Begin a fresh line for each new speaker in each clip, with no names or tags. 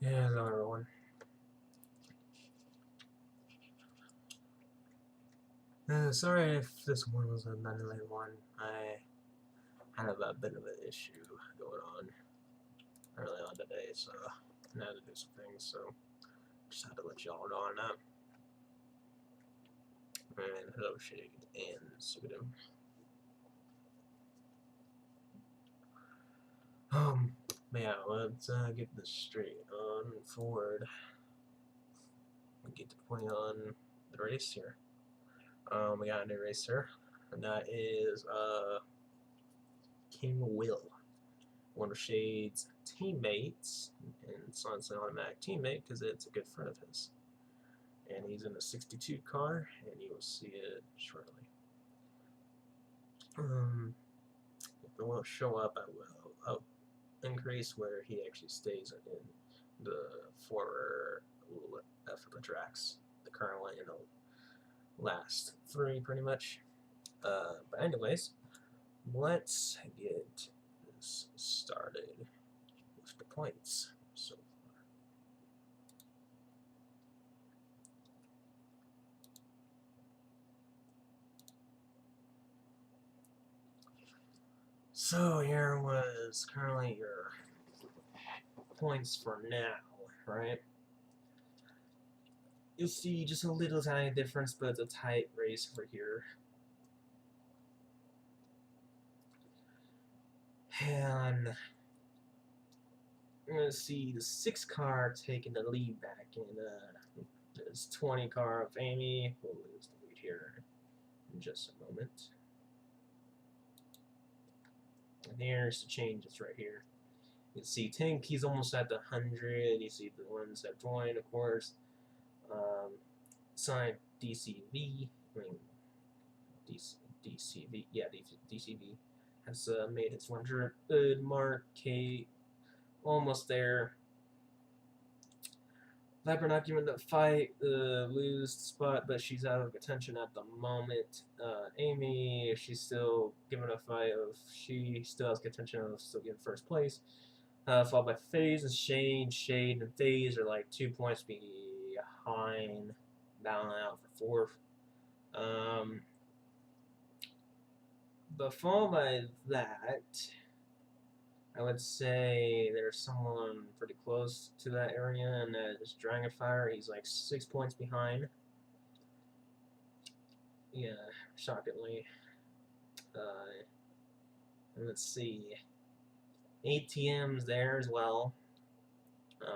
Yeah, hello everyone. Sorry if this one was a late one. I had a bit of an issue going on early on today, so I had to do some things, so just had to let y'all know on that. And hello Shade and Sudum. But yeah, let's get this straight on forward and get to the point on the race here. We got a new racer, and that is King Will, one of Shade's teammates, and it's not an automatic teammate because it's a good friend of his. And he's in a 62 car, and you will see it shortly. If it won't show up, I will increase where he actually stays in the former left of the tracks, the current one, and the last three, pretty much. But anyways, let's get this started with the points so far. So here was currently your points for now, right? You'll see just a little tiny difference, but it's a tight race for here. And we're going to see the 6 car taking the lead back in this 20 car of Amy. We'll lose the lead here in just a moment. And here's the changes right here. You can see Tink, he's almost at the 100. You see the ones that joined, of course. Sign DCV, I mean, DCV, yeah, DCV has made his 100 mark. Kate, almost there. Viper not giving the fight, lose spot, but she's out of attention at the moment. Amy, she's still giving a fight. She still has contention of still getting first place. Followed by FaZe and Shade. Shade and FaZe are like 2 points behind, battling out for fourth. But followed by that, I would say there's someone pretty close to that area, and that is Dragonfire. He's like 6 points behind. Yeah, shockingly. And let's see. ATM's there as well.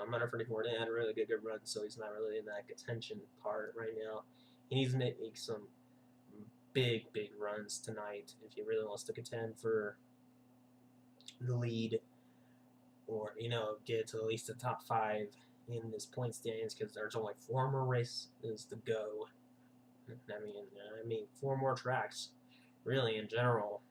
Matter of fact, he had a really good run, so he's not really in that contention part right now. He needs to make some big runs tonight if he really wants to contend for the lead, or get to at least the top 5 in this point standings, because there's only 4 more races to go. I mean 4 more tracks, really, in general.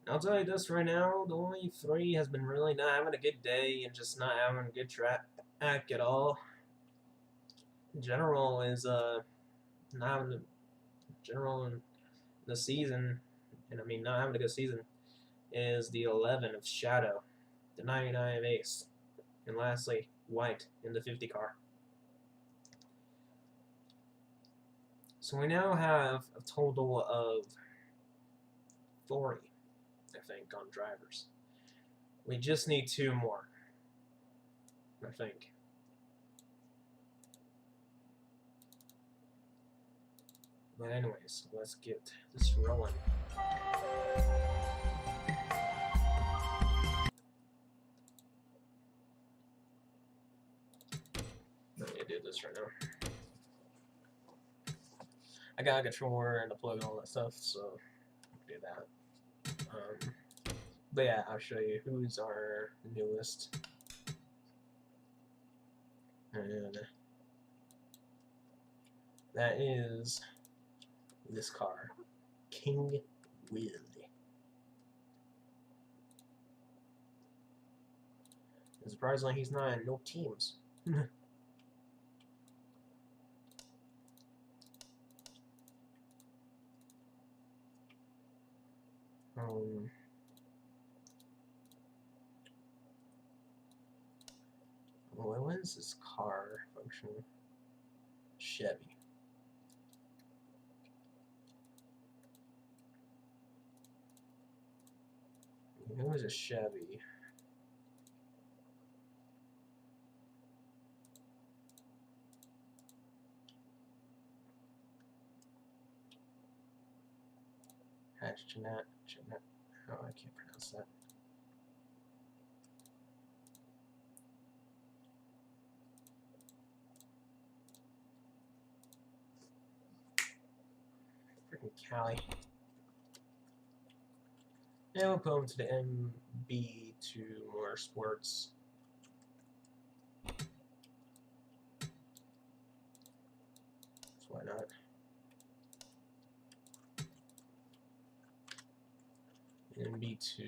I'll tell you this right now, the only 3 has been really not having a good day and just not having a good track at all. In general is not having a general in the season, and I mean not having a good season, is the 11 of Shadow, the 99 of Ace, and lastly White in the 50 car. So we now have a total of 40, I think, on drivers. We just need 2 more, I think. But anyways, let's get this rolling. Let me do this right now. I got a controller and a plug and all that stuff, so I'll do that. But yeah, I'll show you who's our newest. And that is this car, King Will. And surprisingly, he's not in no teams. is this car function? Chevy. Who is a Chevy? Jeanette. Oh, I can't pronounce that. Freaking Cali. And we'll put them to the MB2 Motorsports. So why not? MB2.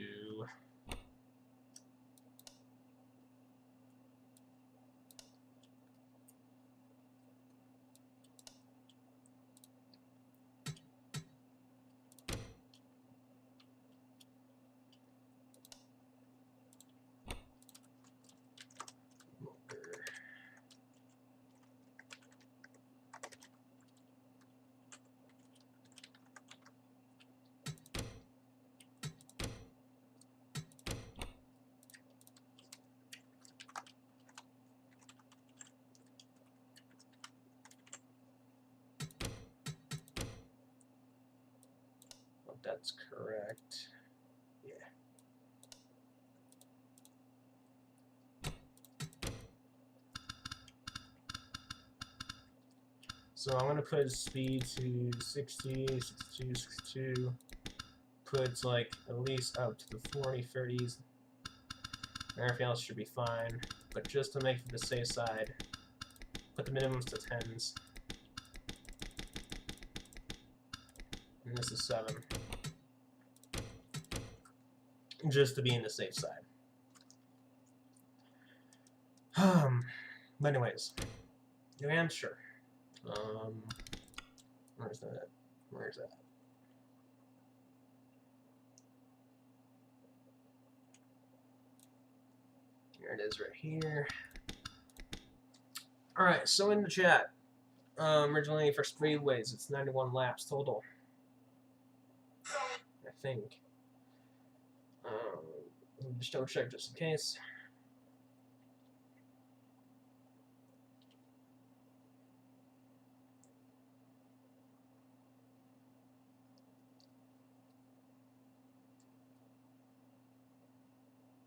That's correct. Yeah. So I'm going to put speed to 60, 62, 62. Put like at least up to the 40, 30s. Everything else should be fine. But just to make it the safe side, put the minimums to 10s. And this is 7. Just to be in the safe side. But anyways, New Hampshire. Where's that? Where's that? Here it is right here. Alright, so in the chat, originally for Speedways, it's 91 laps total. I think. Just double check just in case.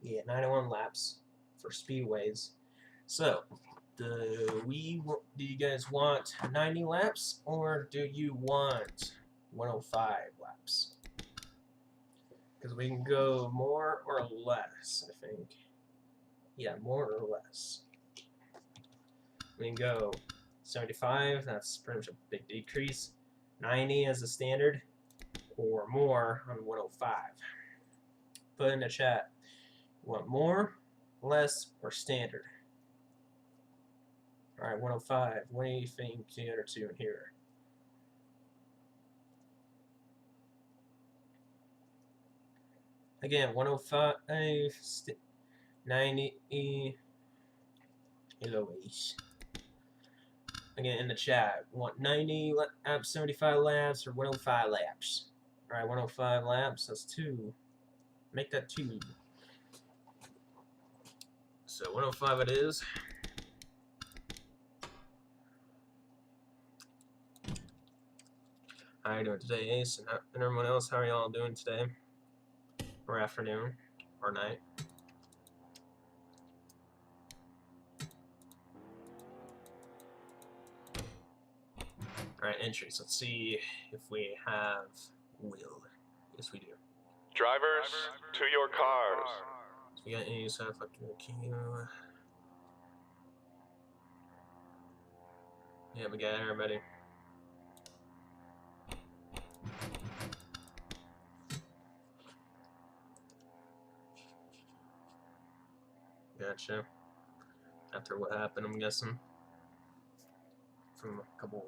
Yeah, 91 laps for Speedways. So, do you guys want 90 laps or do you want 105 laps? Because we can go more or less, I think. Yeah, more or less. We can go 75, that's pretty much a big decrease. 90 as a standard, or more on 105. Put in the chat. You want more, less, or standard? Alright, 105. What do you think the other two in here? Again, 105, 90, hello, again, in the chat, want 90 laps, 75 laps, or 105 laps? Alright, 105 laps, that's 2. Make that 2. So 105 it is. How are you doing today, Ace? And everyone else, how are y'all doing today? Or afternoon? Or night? Alright, entries. Let's see if we have Will. Yes, we do.
Drivers, to your cars.
So we got Ace, Q. Yeah, we got everybody. Gotcha. After what happened, I'm guessing. From a couple,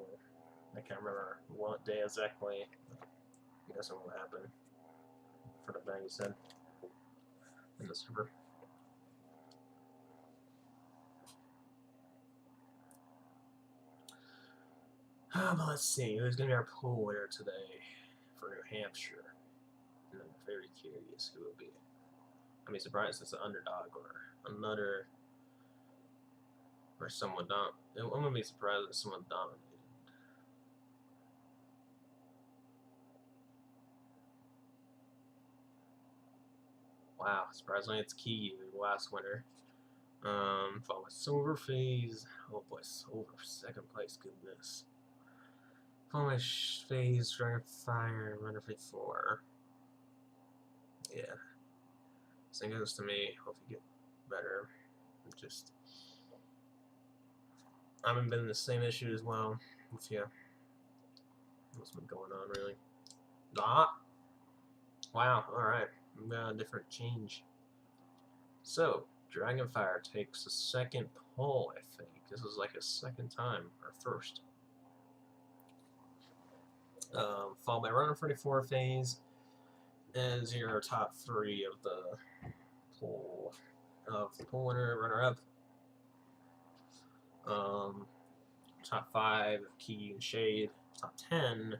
I can't remember what day exactly. I'm guessing what happened. For the thing you said. In the server. But let's see, who's going to be our pool winner today for New Hampshire? And I'm very curious who it will be. I'd be surprised if it's an underdog or another, or someone I'm going to be surprised if someone dominated. Wow, surprisingly it's Key, the last winner. Followed by Silver Phase. Oh boy, Silver, second place, goodness. Followed by Phase, Dragon Fire, Runner 4. Yeah. Same goes to me. Hope you get better. Just, I haven't been in the same issue as well with you. What's been going on, really? Ah! Wow, alright. We got a different change. So, Dragonfire takes the second pole, I think. This is like a second time, or first. Followed by Runner 44 Phase as your top 3 of the poll winner, runner up. Top 5 Key and Shade. Top 10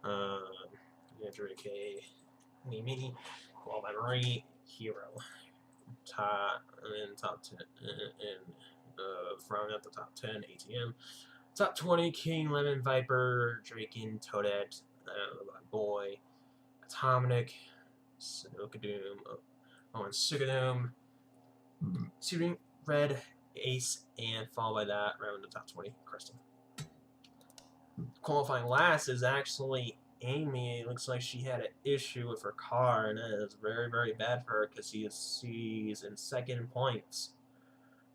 Andrew K. Me. Followed by Marie Hero. And then top 10 and rounding up the top 10 ATM. Top 20 King, Lemon, Viper, Draken, Toadette, Boy, Atomic, Sinokadoom, and Sugadoom, Shooting, Red, Ace, and followed by that, round the top 20, Crystal. Qualifying last is actually Amy. It looks like she had an issue with her car, and that is very, very bad for her because she's in second points.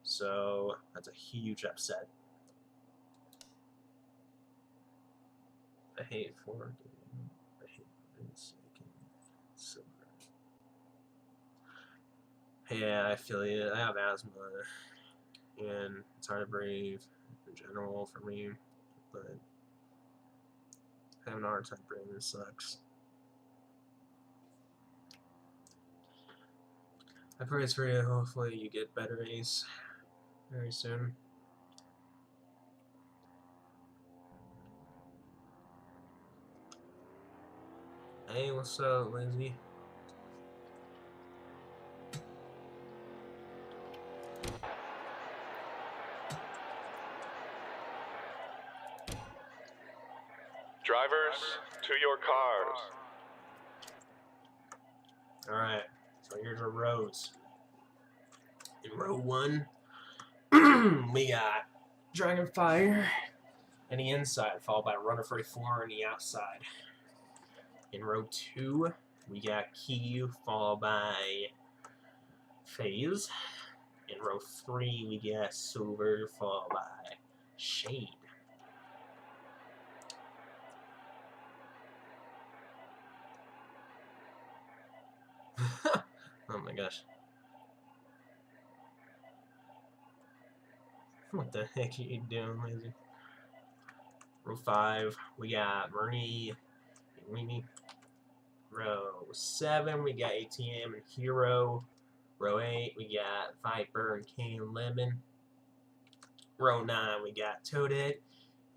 So that's a huge upset. I hate Ford. I hate second. Silver. Yeah, I feel you. I have asthma, and it's hard to breathe in general for me, but having a hard time breathing sucks. I pray for you. Hopefully you get better, Ace, very soon. Hey, what's up, Lindsay?
Drivers, to your cars.
Alright, so here's our rows. In row 1, we got Dragonfire in the inside, followed by Runner 44 on the outside. In row 2, we got Key, followed by Phase. In row 3, we got Silver, followed by Shade. Oh my gosh. What the heck are you doing, Lazy? Row 5, we got Marie and Weenie. Row 7, we got ATM and Hero. Row 8, we got Viper and King Lemon. Row 9, we got Toadette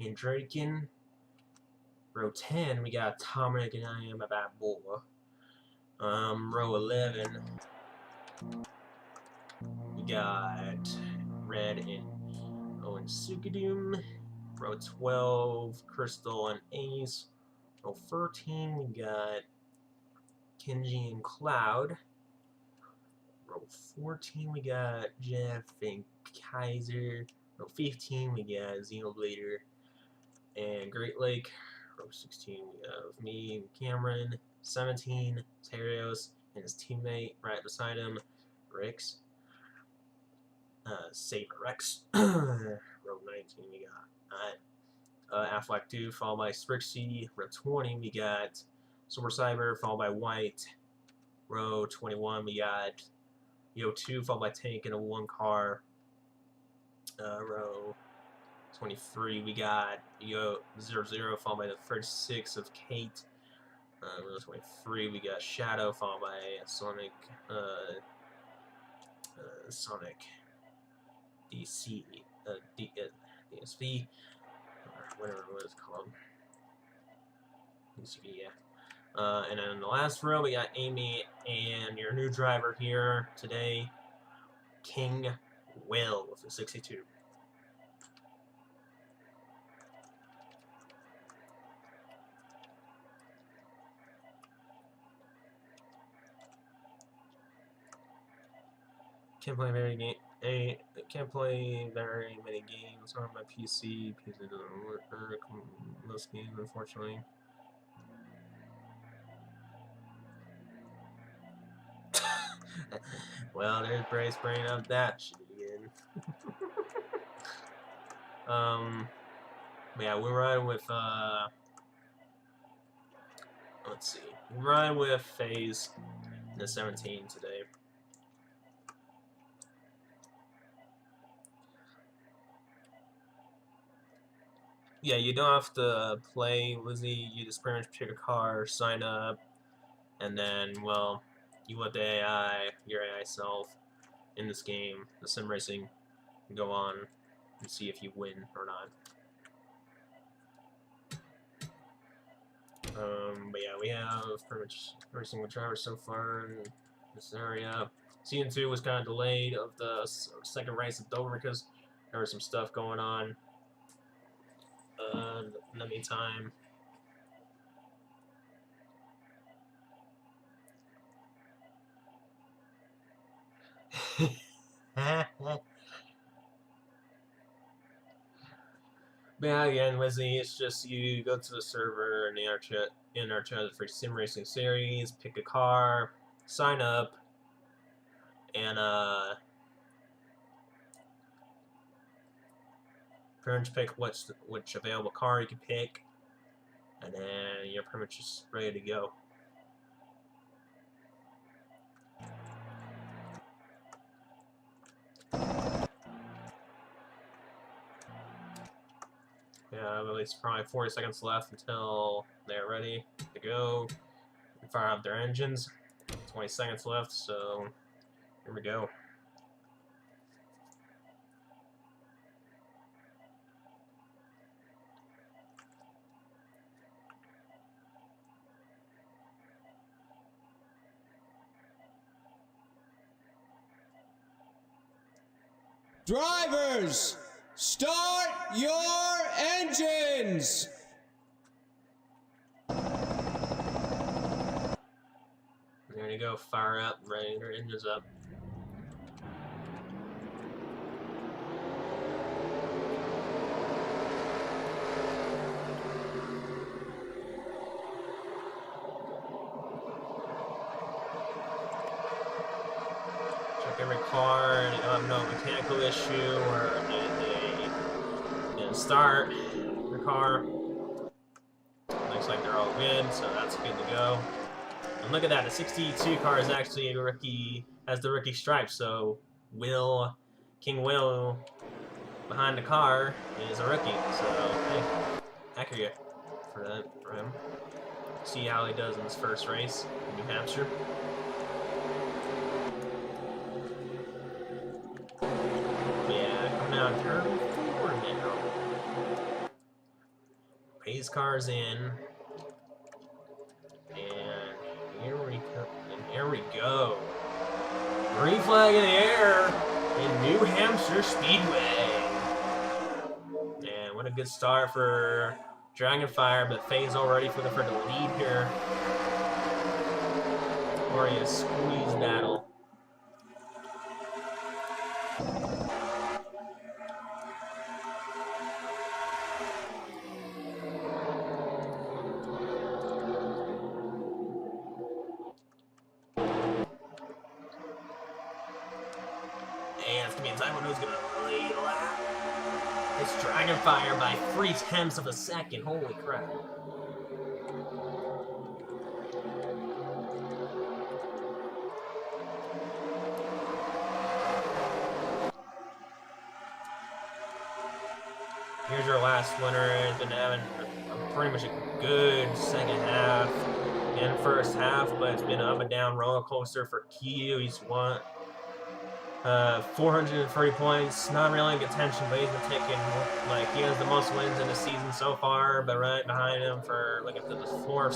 and Draken. Row 10, we got Dominic and I Am a Bad Boy. Row 11, we got Red and Owen Sukadoom. Row 12, Crystal and Ace. Row 13, we got Kenji and Cloud. Row 14, we got Jeff and Kaiser. Row 15, we got Xenoblader and Great Lake. Row 16, we have me and Cameron. 17, Terios and his teammate right beside him, Rex. Saber Rex. Row 19, we got Affleck 2, followed by Strixie. Row 20, we got Silver Cyber, followed by White. Row 21, we got Yo 2, followed by Tank in a 1 car. Row 23, we got Yo 00, followed by the first 6 of Kate. Row 23, we got Shadow, followed by Sonic, Sonic DC, DSV. whatever it was called. Yeah. And then in the last row, we got Amy and your new driver here today, King Will with the 62. Can't play very many games on my PC because it doesn't work most games, unfortunately. Well, there's Bryce bringing up that shit again. Yeah, we're riding with let's see, we're riding with FaZe in the 17 today. Yeah, you don't have to play Lizzie. You just pretty much pick a car, sign up, and then, well, you let the AI, your AI self, in this game, the sim racing, go on and see if you win or not. But yeah, we have pretty much every single driver so far in this area. Season 2 was kind of delayed of the second race at Dover because there was some stuff going on. In the meantime, but yeah, again, Lizzie, it's just you go to the server in the NR2003 Sim Racing series, pick a car, sign up, and pretty much pick which available car you can pick, and then you're pretty much just ready to go. Yeah, at least probably 40 seconds left until they're ready to go and fire up their engines. 20 seconds left, so here we go.
Drivers, start your engines!
There you go, fire up, ready, your engines up. Check every car, and no mechanical issue, or they didn't start the car. Looks like they're all good, so that's good to go. And look at that, the 62 car is actually a rookie, has the rookie stripe, so King Will, behind the car, is a rookie, so hey, accurate for him. See how he does in his first race in New Hampshire. Yeah, coming down turn 4 now. FaZe car's in. And here we go. Green flag in the air in New Hampshire Speedway. And what a good start for Dragonfire, but FaZe already for the lead here. Or a squeeze battle. And it's gonna be a time when who's gonna lead the lap. It's Dragonfire by 3/10 of a second. Holy crap. Here's your last winner. He's been having pretty much a good second half and first half, but it's been an up and down roller coaster for Q. He's won 430 points, not really in contention, but he's been taking, like, he has the most wins in the season so far, but right behind him for, looking for the 4th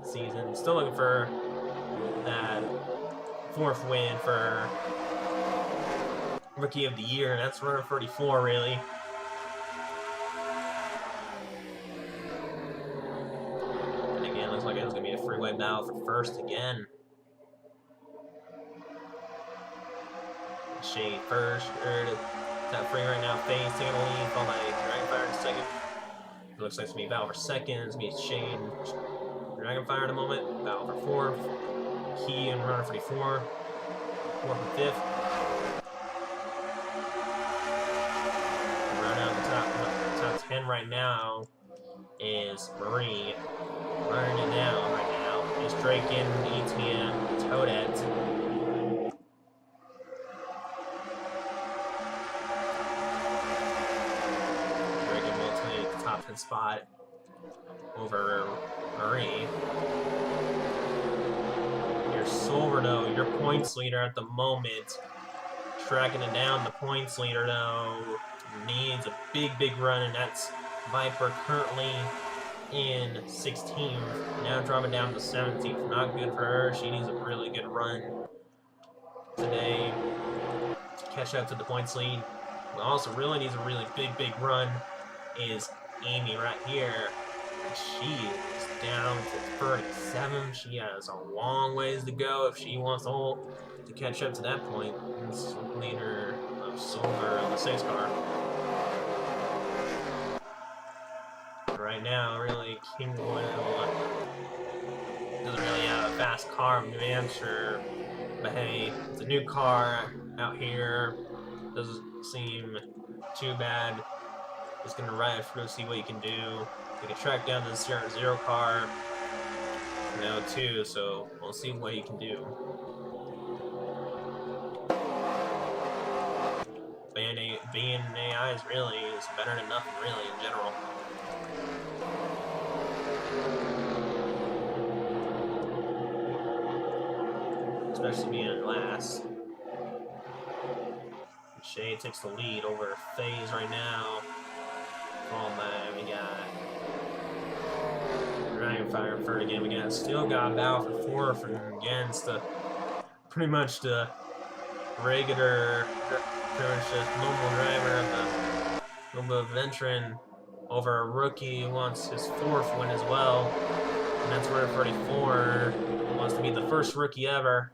season, still looking for that 4th win for Rookie of the Year, and that's runner 34, really. And again, looks like it's going to be a freeway battle for first again. Shade first, top free right now. Phase taking the lead, followed by Dragonfire in second. It looks like it's going to be battle for second. It's going to be Shade, Dragonfire in a moment. Battle for 4th. Key and runner 44. 4th and 5th. Right out the top 10 right now is Marie. Running it down right now is Draken, ETM, Toadette. Top 10 spot over Marie. Your Silver, though, your points leader at the moment, tracking it down. The points leader, though, needs a big run, and that's Viper, currently in 16th, now dropping down to 17th. Not good for her. She needs a really good run today to catch up to the points lead. But also really needs a really big run is Amy right here. She is down to 37. She has a long ways to go if she wants to catch up to that point. It's leader of Silver on the 6 car. Right now, really, King Will doesn't really have a fast car in New Hampshire, but hey, it's a new car out here. Doesn't seem too bad. Just gonna ride through, see what you can do. You can track down the 0 car now too, so we'll see what you can do. Being an AI is better than nothing, really, in general. Especially being in last. Shade takes the lead over FaZe right now. Followed by, we got Dragonfire third again. We still got Battle for 4th against pretty much the regular, pretty much just normal driver, a little bit of veteran over a rookie who wants his 4th win as well. And that's where 34 wants to be the first rookie ever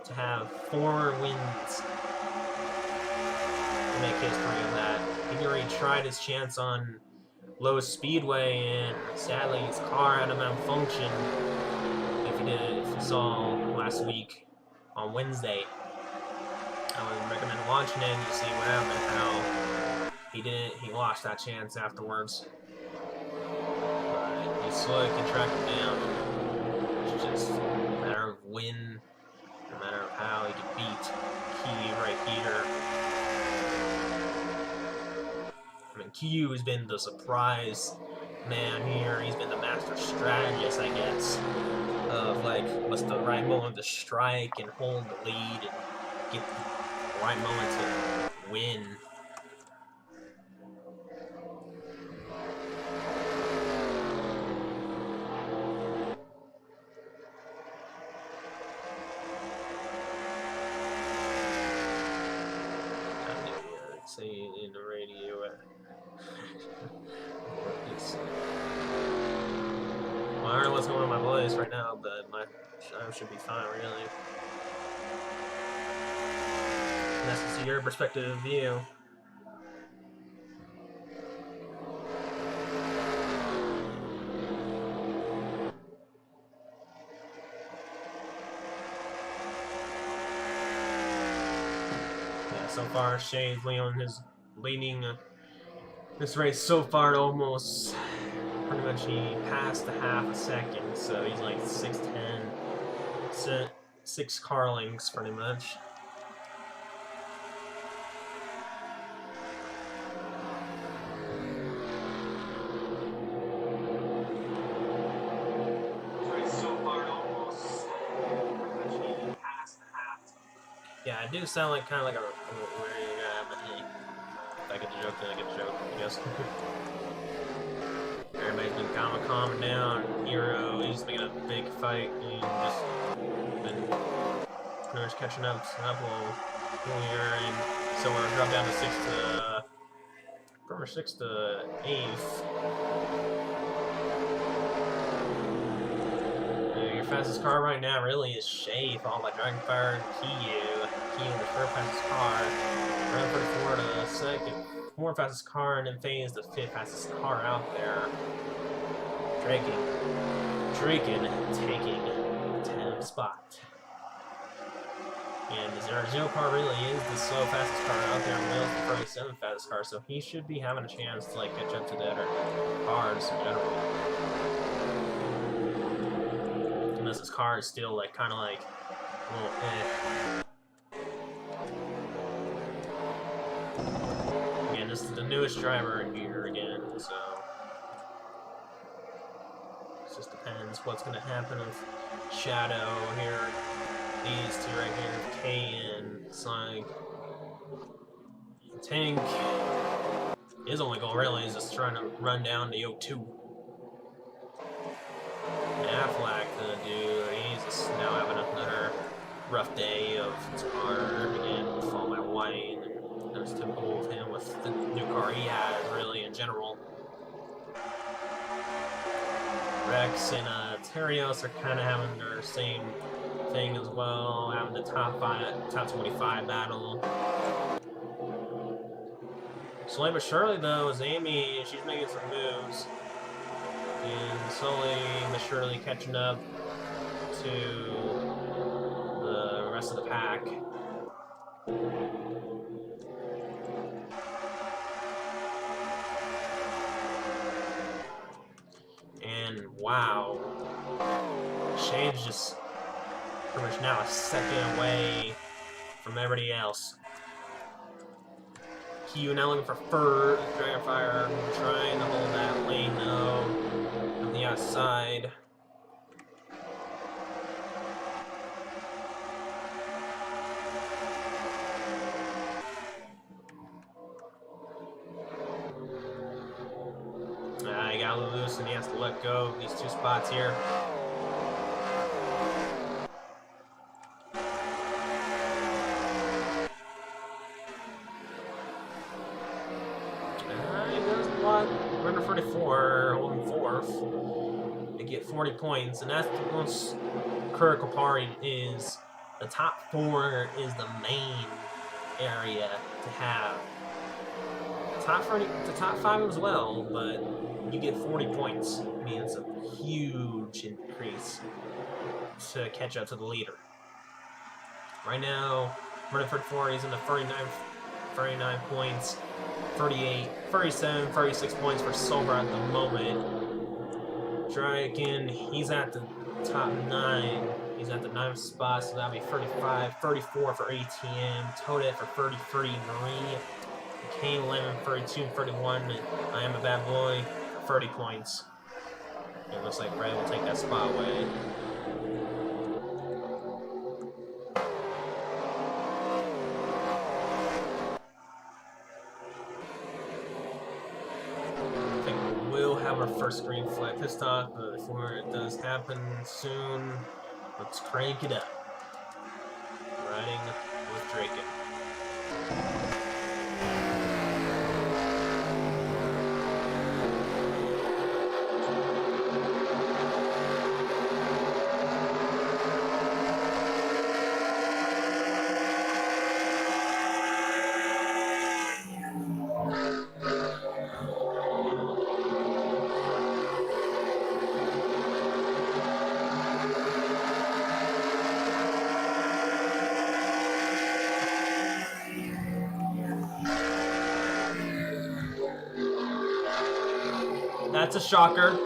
to have 4 wins to make history on that. He already tried his chance on Low Speedway, and sadly his car had a malfunction. If you saw last week on Wednesday, I would recommend watching it and you see what happened, how he lost that chance afterwards. But he slowly can track him down. It's just a matter of when, no matter how he can beat Key right here. I mean, Kyu has been the surprise man here. He's been the master strategist, I guess, of like what's the right moment to strike and hold the lead and get the right moment to win. Say in the radio. Well, I don't know what's going on with my voice right now, but my show should be fine, really. And that's just your perspective of view. Yeah, so far, Shane Leon is leading this race so far to almost, pretty much he passed the half a second, so he's like 6'10", 6 car lengths pretty much. So far to almost, pretty much he passed the half. Yeah, Yeah, I do sound like kind of like a weird guy, but hey, if I get the joke, then I get the joke, I guess. Everybody's been kind of calming down. Hero, he's making a big fight. He's just been pretty much catching up here, and so we're dropped down to pretty much 6 to 8th. Your fastest car right now really is Shea, followed by Dragonfire and Kiyu. Kiyu, the third fastest car. Round 34 to second. Fourth fastest car, and then Phase, the 5th fastest car out there. Draken taking the 10th spot. And the 0 car really is the slow fastest car out there, and Will's the 37th fastest car, so he should be having a chance to like catch up to the other cars in general. Unless his car is still like kind of like a little Again, this is the newest driver in here again, so it just depends what's going to happen with Shadow here. These two right here, K and Sonic. Tank, his only goal really is just trying to run down the O2. Affleck, the dude, he's just now having another rough day of his car again, followed by White, and that's typical of him with the new car he has, really, in general. Rex and Terios are kind of having their same thing as well, having the top 25 battle. Slowly but surely, though, is Amy, she's making some moves. And slowly but surely catching up to the rest of the pack. And wow, Shane's just pretty much now a second away from everybody else. Q now looking for Fur, Dragonfire, trying to hold that lane though on the outside. He got a little loose and he has to let go of these two spots here. He does want runner 44, holding 4th to get 40 points, and that's the most critical part. Is the top 4 is the main area to have. The top 5 as well, but you get 40 points. I mean, it's a huge increase to catch up to the leader. Right now, running 34, he's in the 39 points, 38, 37, 36 points for Silver at the moment. Draken, he's at the top 9. He's at the 9th spot, so that'll be 35, 34 for ATM, Toadette for 33, Marie, Kane 11, 32, 31, and I Am a Bad Boy, 30 points. It looks like Red will take that spot away. I think we'll have our first green flag pissed off, but before it does happen soon, let's crank it up. Riding with Draken. That's a shocker.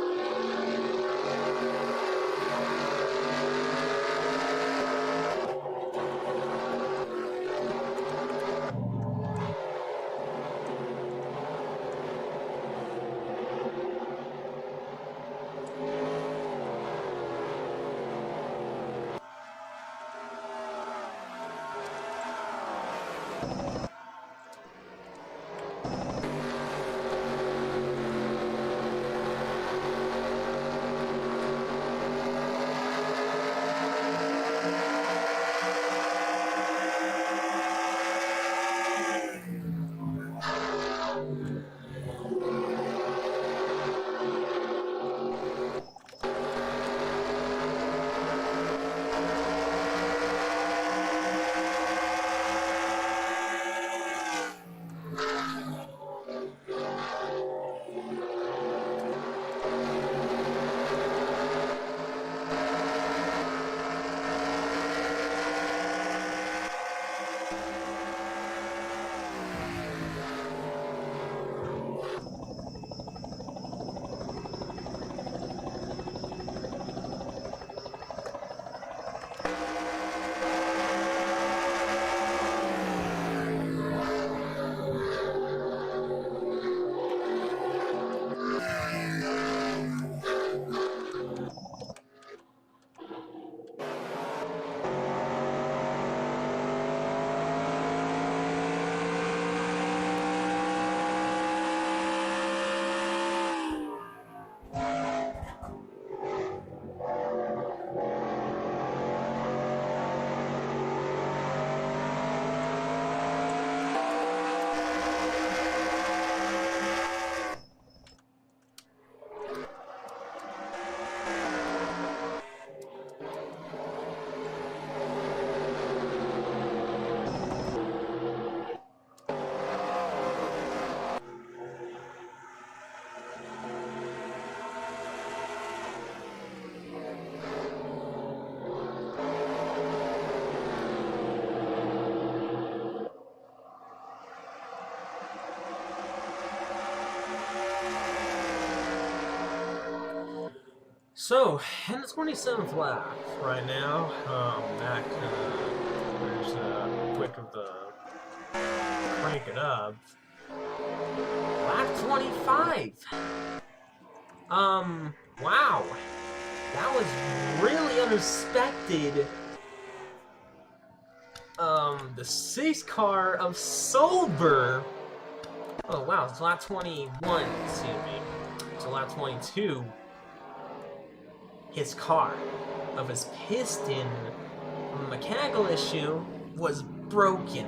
So, in the 27th lap right now, back, there's quick of the crank it up. Lap 25! Wow. That was really unexpected. The 6th car of Silver. Oh, wow, it's lap 21, excuse me. So lap 22. His car of his piston mechanical issue was broken.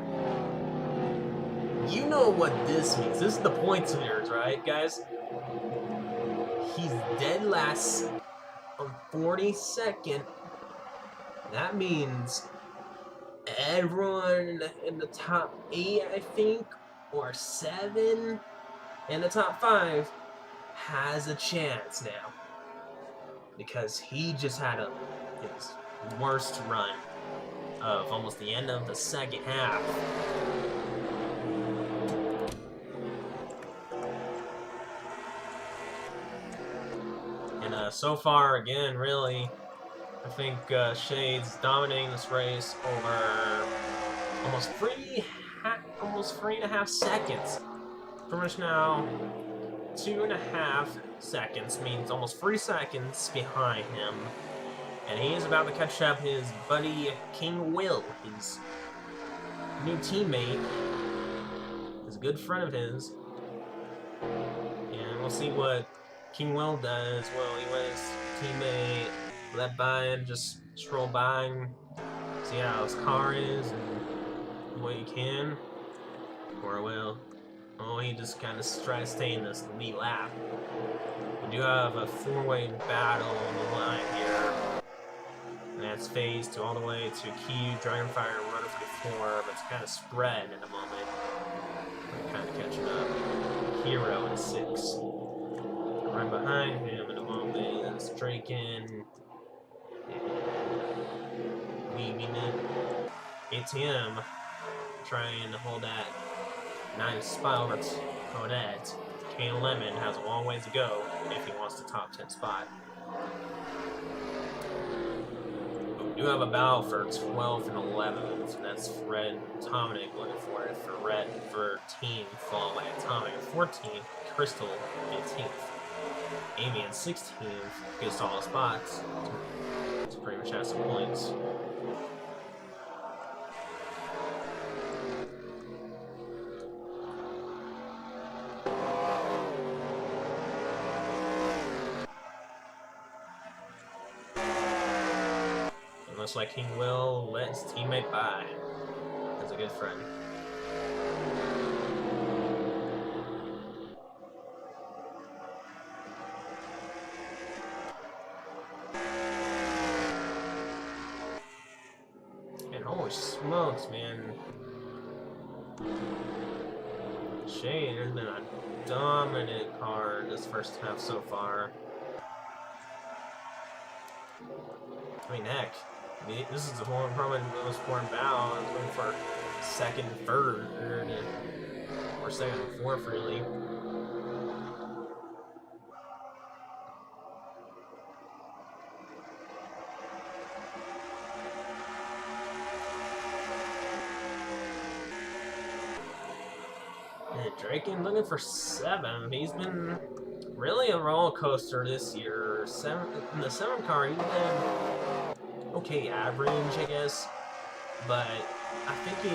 You know what this means. This is the points leaders, right, guys? He's dead last on 42nd. That means everyone in the top 8, I think, or 7 in the top 5 has a chance now. Because he just had his worst run of almost the end of the second half. And so far, again, really, I think Shade's dominating this race over almost 3.5 seconds. Pretty much now, 2.5 seconds means almost 3 seconds behind him. And he is about to catch up his buddy King Will, his new teammate, his good friend of his. And we'll see what King Will does. Well, he let his teammate let by and just stroll by and see how his car is and what he can. Or will. Oh, he just kind of tries to stay in this lead lap. We do have a 4-way battle on the line here. And that's phase 2 all the way to Q, Dragonfire, and Runner 54, but it's kind of spread at the moment. We're kind of catching up. Hero in 6. Right behind him in the moment is Draken. Weaving it. ATM trying to hold that 9th spot over Odette. Kane Lemon has a long ways to go if he wants the top 10 spot. But we do have a battle for 12th and 11th. That's Red Dominic looking for it for Red 13th, followed by Atomic 14th, Crystal 15th. Amy in 16th gets all the spots. To pretty much have some points. Looks like King Will let his teammate by. That's a good friend. And holy smokes, man. Shade has been a dominant car this first half so far. I mean, heck. This is the probably the most important battle. I was going for second, third, or second and fourth, really. And Draken looking for 7. He's been really a roller coaster this year. In the 7 car, he's been okay average, I guess, but I think he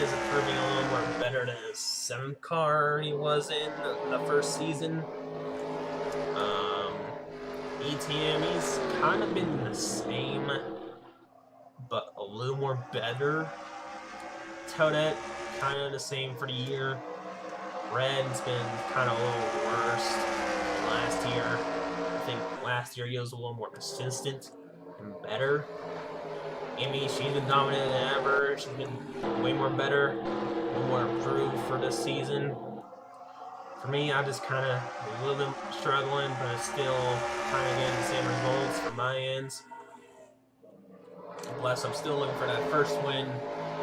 is improving a little more better than his 7th car he was in the first season. ETM, he's kind of been the same, but a little more better. Toadette, kind of the same for the year. Red's been kind of a little worse than last year. I think last year he was a little more consistent and better. Amy, she's been dominant than ever. She's been way more better, more improved for this season. For me, I just kind of a little bit struggling, but still kind of getting the same results from my ends. Plus, I'm still looking for that first win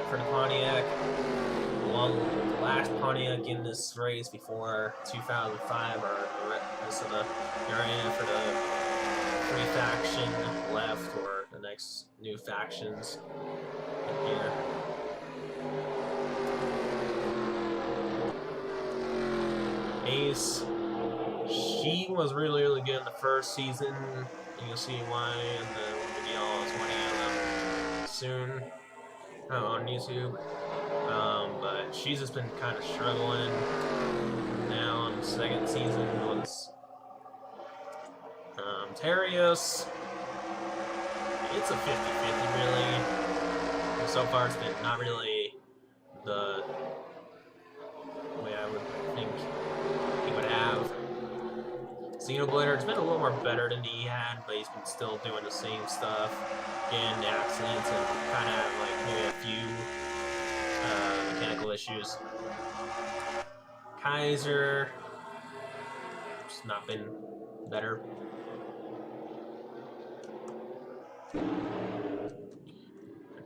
for the Pontiac. Along the last Pontiac in this race before 2005, or the rest of the area for the free faction left, or the next new factions in here. Ace, she was really, really good in the first season. You'll see why in the video. I'll soon on YouTube. But she's just been kind of struggling. Now on the second season was Terios. It's a 50-50 really. So far it's been not really the way I would think he would have. Xenoblade, it's been a little more better than he had, but he's been still doing the same stuff, getting accidents and kind of like maybe a few mechanical issues. Kaiser, just not been better.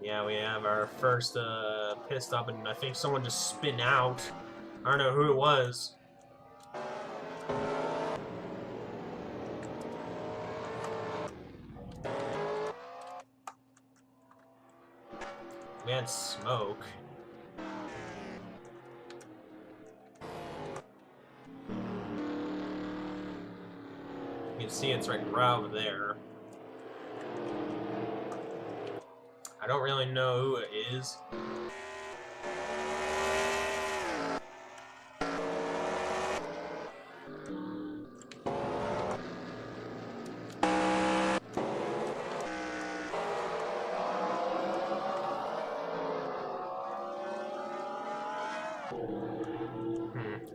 Yeah, we have our first pit stop, and I think someone just spin out. I don't know who it was. We had smoke. You can see it's like right over there. I don't really know who it is.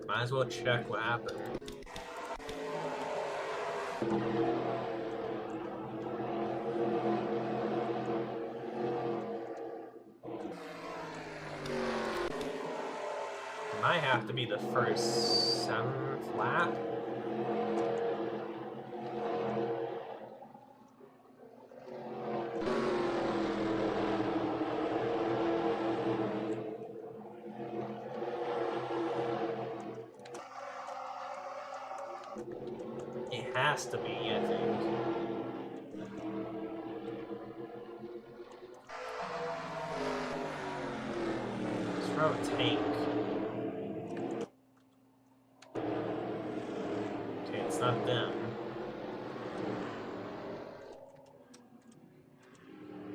Might as well check what happened. Might have to be the first 7th lap. It has to be, I think. Let's throw a tank. Okay, it's not them.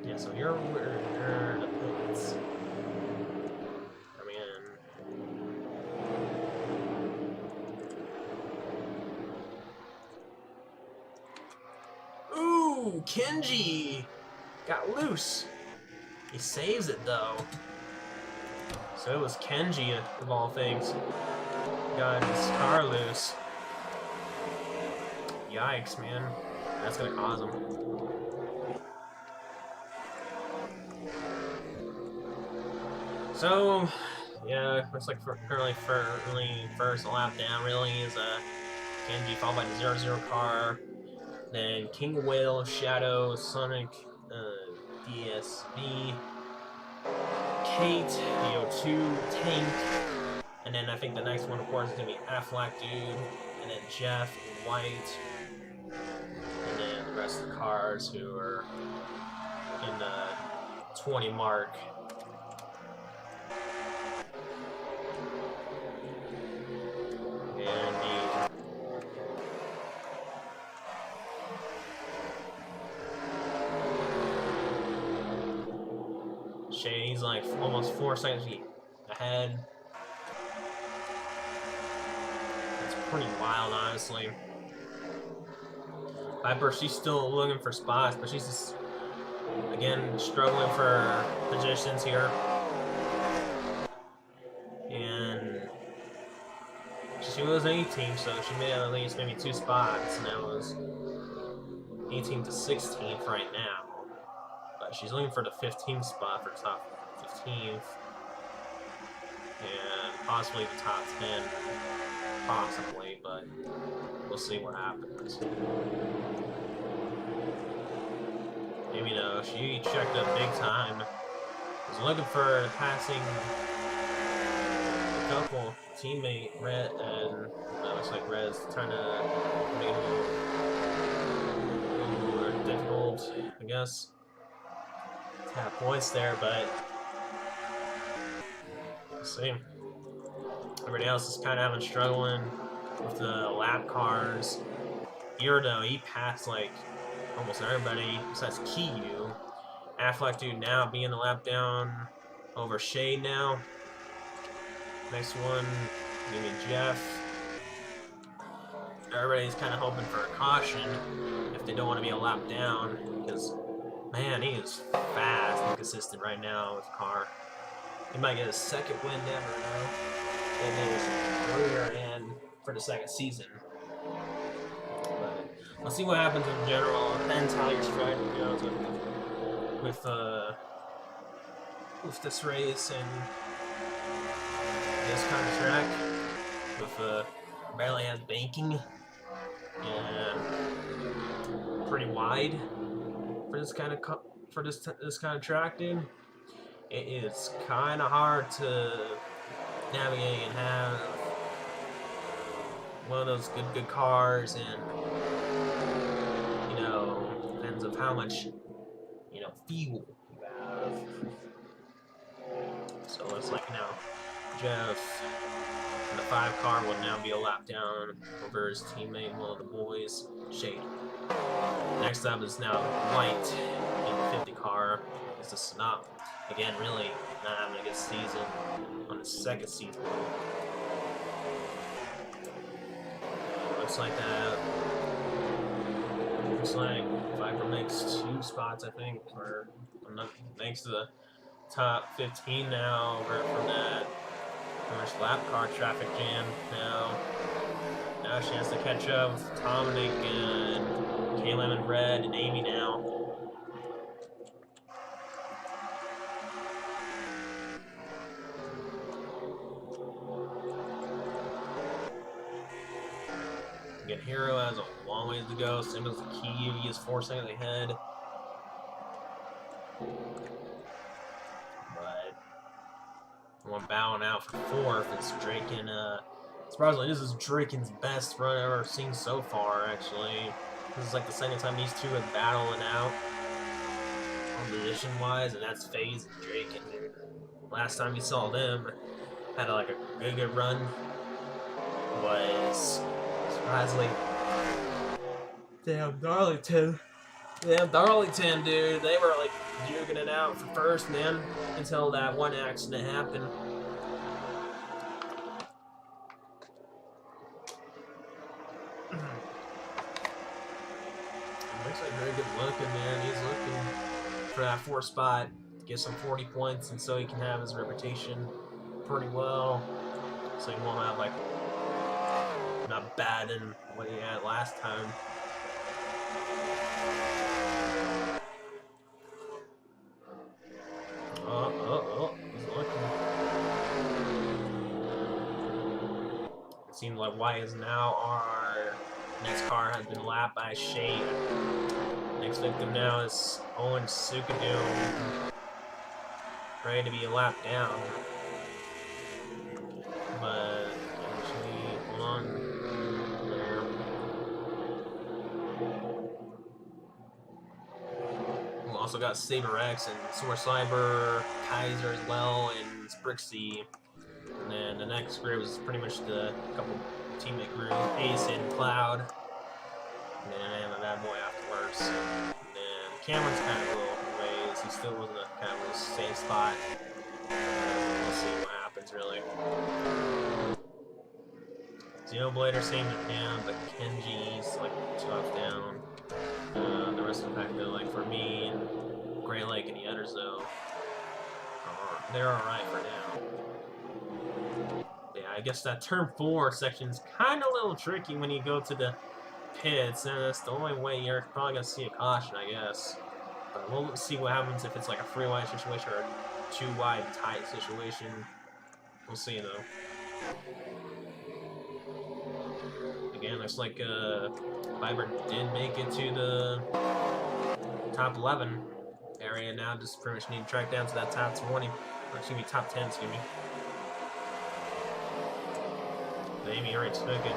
Yeah, so you're where the pits. Kenji got loose. He saves it though. So it was Kenji of all things. Got his car loose. Yikes, man. That's gonna cause him. So, yeah, looks like currently first lap down really is Kenji followed by the 0-0 car. Then King Whale, Shadow, Sonic, DSB, Kate, DO2, Tank, and then I think the next one, of course, is going to be Affleck Dude, and then Jeff, White, and then the rest of the cars who are in the 20 mark. He's like almost 4 seconds ahead. That's pretty wild, honestly. Piper, she's still looking for spots, but she's just, again, struggling for positions here. And she was 18, so she made at least maybe 2 spots, and that was 18 to 16th right now. She's looking for the 15th spot for top 15th, and possibly the top 10, possibly, but we'll see what happens. Maybe no, she checked up big time. Was looking for passing a couple teammate Red, and it looks like Red's trying to make a move. guess. Half points there, but we'll see. Everybody else is kind of having struggling with the lap cars. Here, though, he passed like almost everybody besides Kiyu. Affleck, dude, now being the lap down over Shade now. Next one, maybe Jeff. Everybody's kind of hoping for a caution if they don't want to be a lap down, because, man, he is fast and consistent right now with the car. He might get his second win ever now. And then his career and for the second season. But we'll see what happens in general. Depends how your strategy goes with this race and this kind of track. With barely has banking and pretty wide for this kind of this kind of track, dude. It is kind of hard to navigate and have one of those good cars, and you know, depends of how much fuel you have. So it's like now Jeff in the 5 car will now be a lap down over his teammate, one of the boys, Shade. Next up is now White in the 50 car. This is not, again, really not having a good season on his second season. Looks like that. Looks like Viper makes 2 spots, I think, or makes the top 15 now from that much lap car traffic jam. Now she has to catch up with Dominic and Caleb and Red and Amy now. Again, Hero has a long ways to go. Same as the Key, he is 4 seconds ahead. But one bowing out for 4th. It's Draken. Surprisingly, this is Draken's best run I've ever seen so far, actually. This is like the second time these two have battling out on position-wise, and that's FaZe and Draken. Last time you saw them, had like a good run, was surprisingly damn Darlington, dude. They were like juking it out for first, man, until that one accident happened. Looks like very good looking, man. He's looking for that 4th spot to get some 40 points, and so he can have his reputation pretty well. So he won't have like not bad in what he had last time. He's looking. It seems like White is now our next car has been lapped by Shade. Next victim now is Owen Sukadum, ready to be lapped down. But actually, hold on. There. We also got Saber X and Source Cyber, Kaiser as well, and Sprixie. And then the next group is pretty much the couple teammate group, Ace and Cloud. And then the bad boy afterwards. And then Cameron's kind of a little ways. He still was in a kind of the same spot. We'll see what happens, really. Xenoblader, same down, but Kenji's like tough down. The rest of the pack, though, like for me, and Gray Lake and the others, though, they're alright for now. Yeah, I guess that turn 4 section is kind of a little tricky when you go to the pits, and that's the only way you're probably going to see a caution, I guess. But we'll see what happens if it's like a 3-wide situation or a 2-wide tight situation. We'll see, though. Again, looks like Viper did make it to the top 11 area now. Just pretty much need to track down to that top 20. Or excuse me, top 10, excuse me. Amy already took it.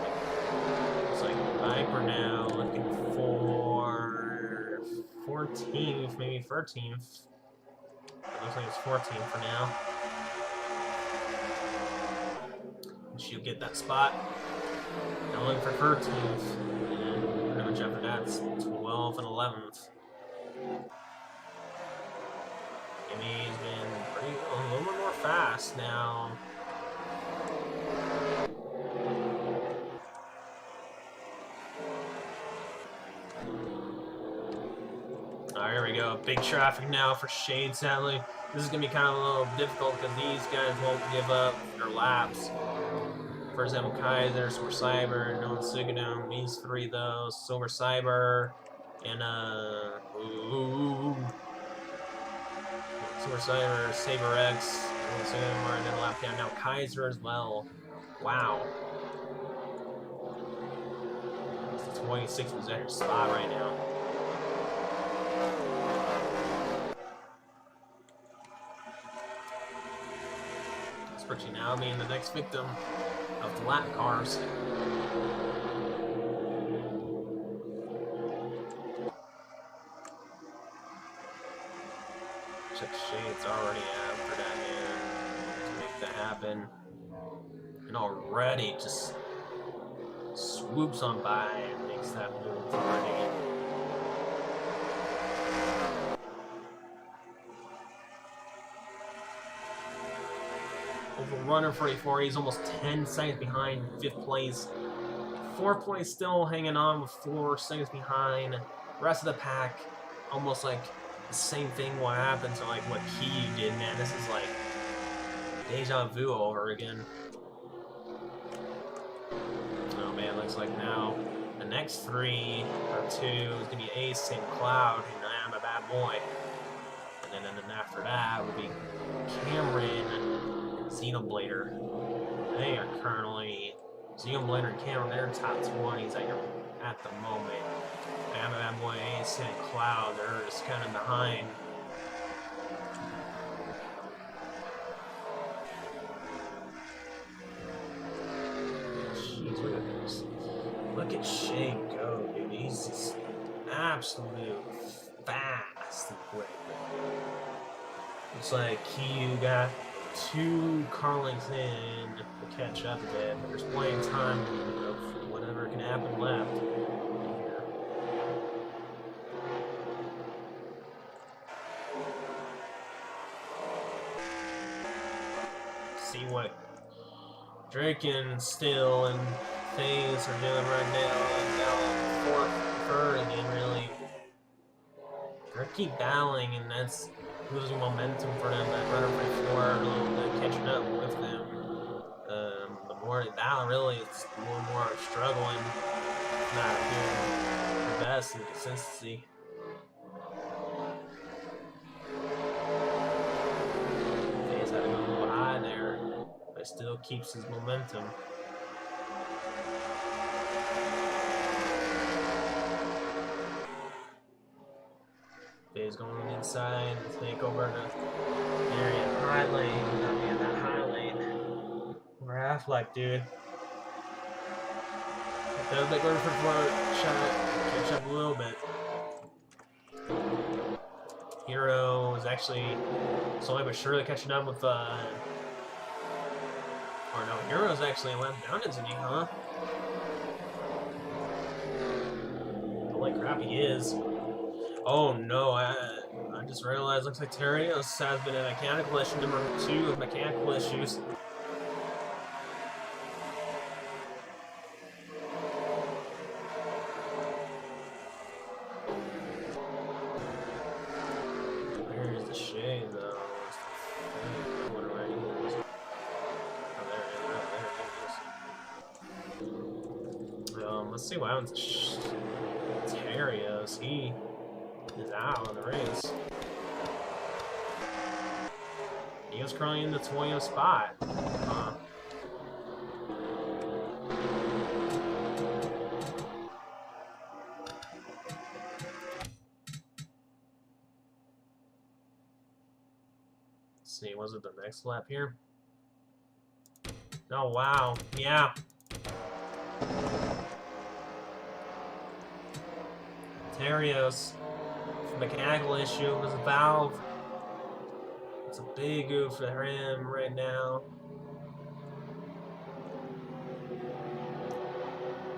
It's like Viper now looking for 14th, maybe 13th. It looks like it's 14th for now. She'll get that spot. Now looking for 13th. And pretty much after that, it's 12th and 11th. Amy's been a little bit more fast now. Alright, here we go. Big traffic now for Shade, sadly. This is going to be kind of a little difficult because these guys won't give up their laps. For example, Kaiser, Silver Cyber, Nolan Sugadome, these three though, Silver Cyber, and Silver Cyber, Saber X, Nolan Sugadome are in the lap down. Now Kaiser as well. Wow. It's the 26th position spot right now. Sprichie now being the next victim of the lap cars. Check Shade's already after that man to make that happen. And already just swoops on by and makes that move already. Runner 44, he's almost 10 seconds behind 5th place. 4th place still hanging on with 4 seconds behind. Rest of the pack, almost like the same thing what happened to like what Key did, man. This is like deja vu over again. Oh man, looks like now the next 3 or 2 is gonna be Ace and Cloud, and I'm a bad boy. And then after that would be Cameron. Xenoblader. They are currently Xenoblader and Cameron. They're top 20s at the moment. And that boy Ace and Cloud, they're just kind of behind. Jeez, look at this. Look at Shea go, dude. He's just absolute fast and quick. Looks like Kiyu got 2 car lengths in to catch up a bit, but there's plenty of time of whatever can happen left here. See what Drake and Still and FaZe are doing right now, and now 4th, 3rd again, really. They're keep battling, and that's losing momentum for them. That runner 44 a little bit catching up with them. The more they battle, really, it's more and more struggling, not doing the best in consistency. He's had to go a little high there, but still keeps his momentum. He's going inside to take over the area high lane. Not being that high lane. We're half like, dude. The big order for shot, catch up a little bit. Hero is actually slowly but surely catching up with or no, Hero's actually a lap down, isn't he, huh? Holy crap, he is. Oh no, I just realized, looks like Terios has been a mechanical issue, number 2 of mechanical issues. Where's the shade though? Where he is. Oh, there it is. Let's see what happens to Terios. He is out of the race. He was currently in the 20th spot. Let's see, was it the next lap here? Oh, wow. Yeah. Terios mechanical issue with his valve. It's a big oof for him right now.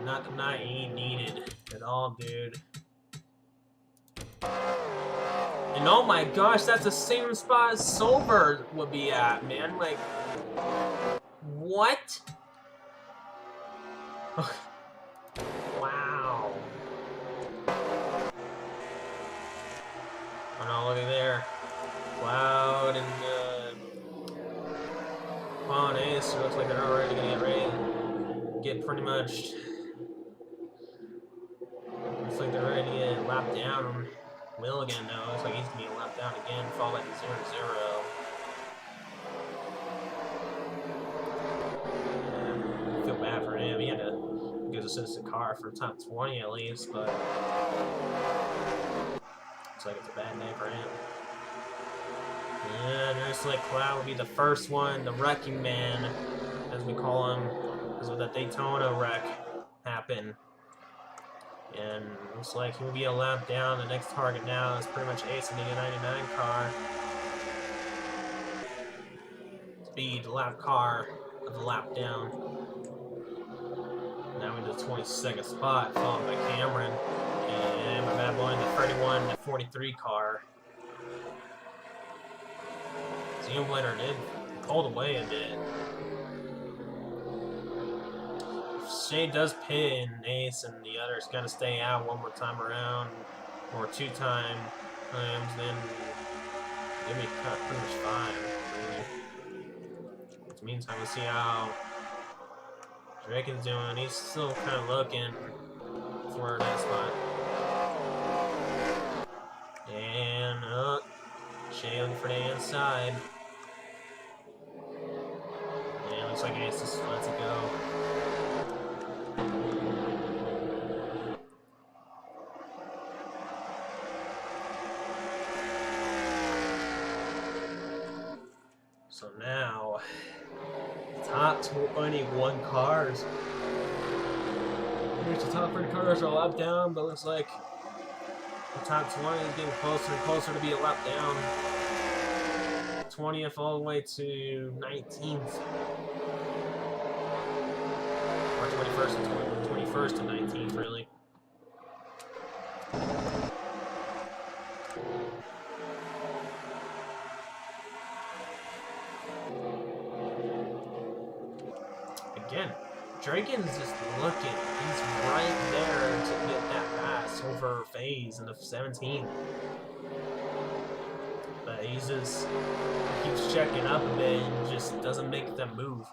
Not the night he needed at all, dude. And oh my gosh, that's the same spot Silver would be at, man. Like, what? Wow. Oh no, look at there. Cloud and Cloud and Ace, looks like they're already gonna get ready. Get pretty much. Looks like they're ready to get lapped down. Will again, though. Looks like he's gonna be lapped down again, fall like 0-0. I feel bad for him. He had a good assisted car for top 20 at least, but looks like it's a bad day for him. Yeah, looks like Cloud will be the first one, the wrecking man, as we call him, because of the Daytona wreck happened. And looks like he'll be a lap down. The next target now is pretty much Ace in the 99 car. Speed lap car of the lap down. Now into the 22nd spot, followed by Cameron. And my bad boy in the 31 to 43 car. Zoom Winner did pull away a bit. Shay does pin Ace and the others gotta stay out one more time around, or 2 times, then maybe pretty much 5. Really. Which means I will see how Drake is doing. He's still kind of looking for that spot. And Shay looking for the inside. Yeah, looks like Ace just lets it go. So now, top 21 cars. Here's the top 30 cars are a lap down, but looks like the top 20 is getting closer and closer to be a lap down. 20th all the way to 19th. Or 21st to 19th, really. Again, Draken's just looking. He's right there to get that pass over FaZe in the 17. But he's just keeps checking up a bit and just doesn't make that move.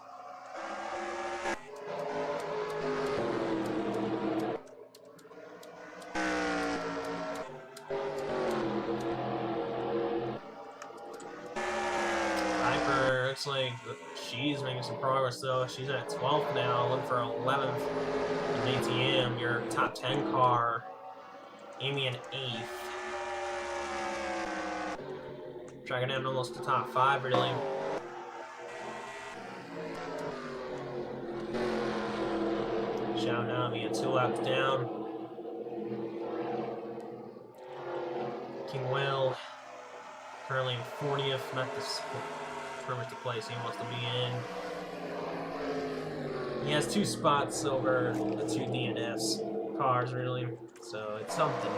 Looks like she's making some progress though. She's at 12th now, looking for 11th in ATM. Your top 10 car, Amy in 8th. Tracking down almost the top 5 really. Shout out, being 2 laps down. King Will currently in 40th, not this. Pretty much the place he wants to be in. He has 2 spots over the 2 DNFs cars, really, so it's something.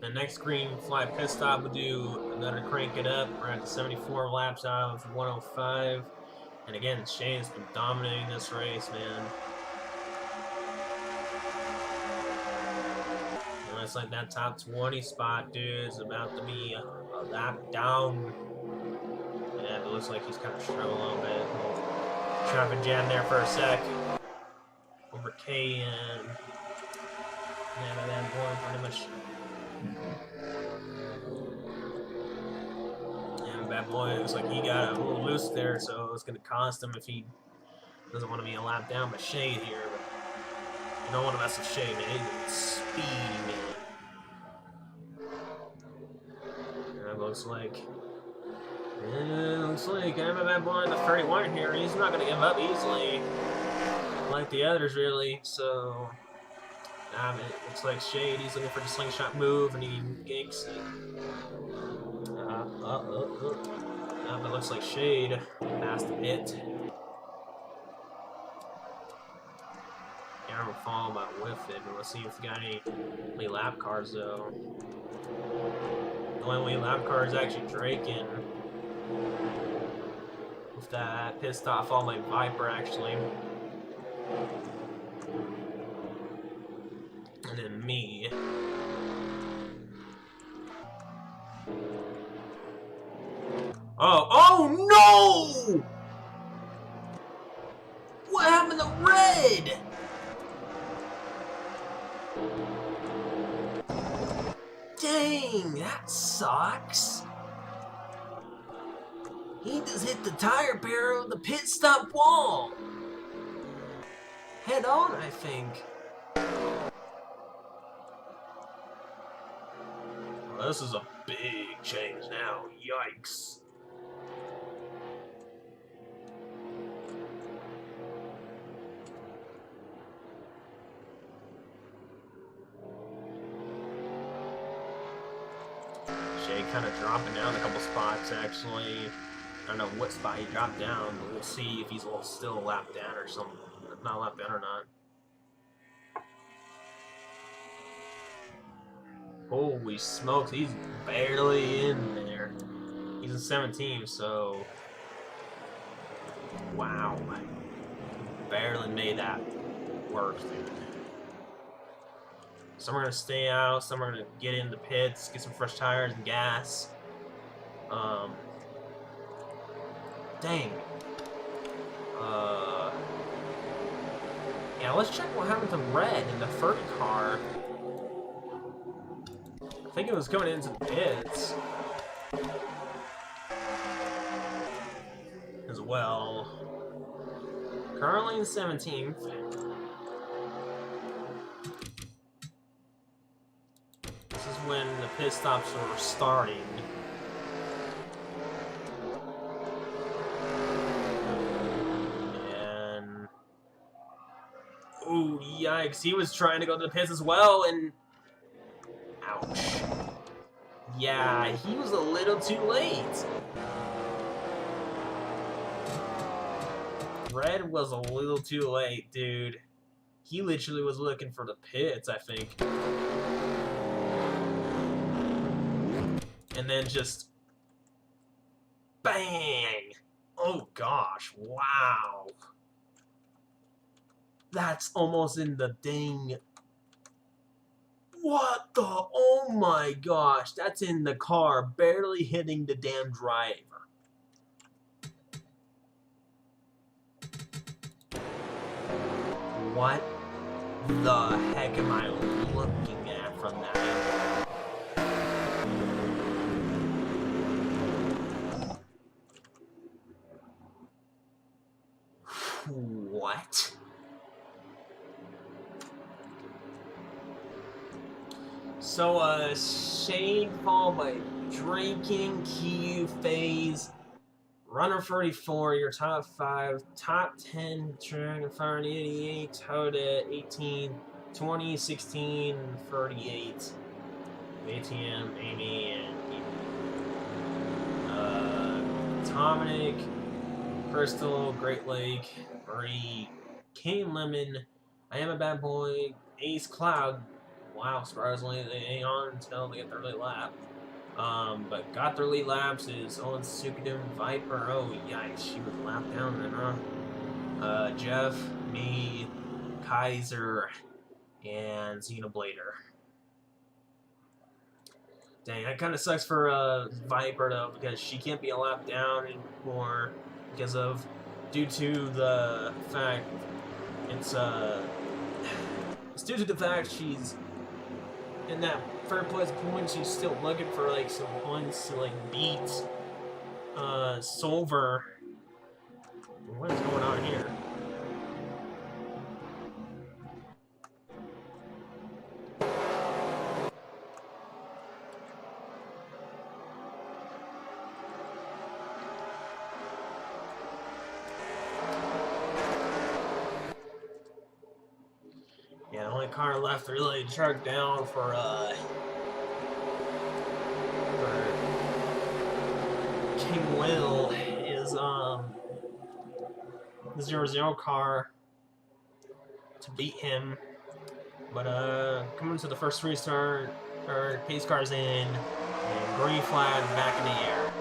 The next green flag pit stop will do another crank it up. We're at 74 laps out of 105, and again, Shane's been dominating this race, man. It's like that top 20 spot, dude, is about to be a lap down. Yeah, it looks like he's kind of struggling a little bit. Traffic jam there for a sec. Over K and yeah, that boy pretty much. Yeah, bad boy. It looks like he got a little loose there, so it's gonna cost him if he doesn't want to be a lap down. But Shay here, but you don't want to mess with Shay, man. He's speedy, man. Looks like Looks like I'm a bad boy in the 31 here. He's not going to give up easily like the others, really. So, it looks like Shade. He's looking for the slingshot move, and he ganks it. But it looks like Shade passed the pit. Camera fall about whiff it, but let's see if we got any lap cars, though. The only lap car is actually Draken. With that pissed off all my Viper, actually. And then me. Oh no! What happened to Red? Dang, that sucks. He just hit the tire barrel of the pit stop wall. Head on, I think. Well, this is a big change now. Yikes. Shea kind of dropping down a couple spots, actually. I don't know what spot he dropped down, but we'll see if he's still a lap down or something. Not a lap down or not. Holy smokes, he's barely in there. He's in 17, so... Wow. Barely made that work, dude. Some are going to stay out, some are going to get in the pits, get some fresh tires and gas. Dang. Yeah, let's check what happened to Red in the 30 car. I think it was going into the pits. As well. Currently in 17th. This is when the pit stops were starting. And... ooh, yikes. He was trying to go to the pits as well, and... ouch. Yeah, he was a little too late. Red was a little too late, dude. He literally was looking for the pits, I think. And then just... bang! Oh gosh, wow. That's almost in the dang... what the... oh my gosh, that's in the car, barely hitting the damn driver. What the heck am I looking at from that angle? What? So, Shane followed by Drinking, Q, Phase, Runner 34, your top 5, top 10, Dragon Fire 88, Toda 18, 20, 16, 38, ATM, Amy, and Dominic, Crystal, Great Lake, Marie, King Lemon, I Am a Bad Boy, Ace Cloud. Wow, surprisingly they hang on until they get their lead lap. But got their lead laps is Owen Sukadum, Viper. Oh, yikes, she was lapped down then, huh? Jeff, me, Kaiser, and Xenoblader. Dang, that kind of sucks for Viper though, because she can't be a lap down anymore because of due to the fact it's due to the fact she's in that third place point. She's still looking for like some points to like beat Solver. What is going on here? car left really chugged down for King Will is the 0-0 car to beat him. But coming to the first restart, our pace car's in, and green flag back in the air.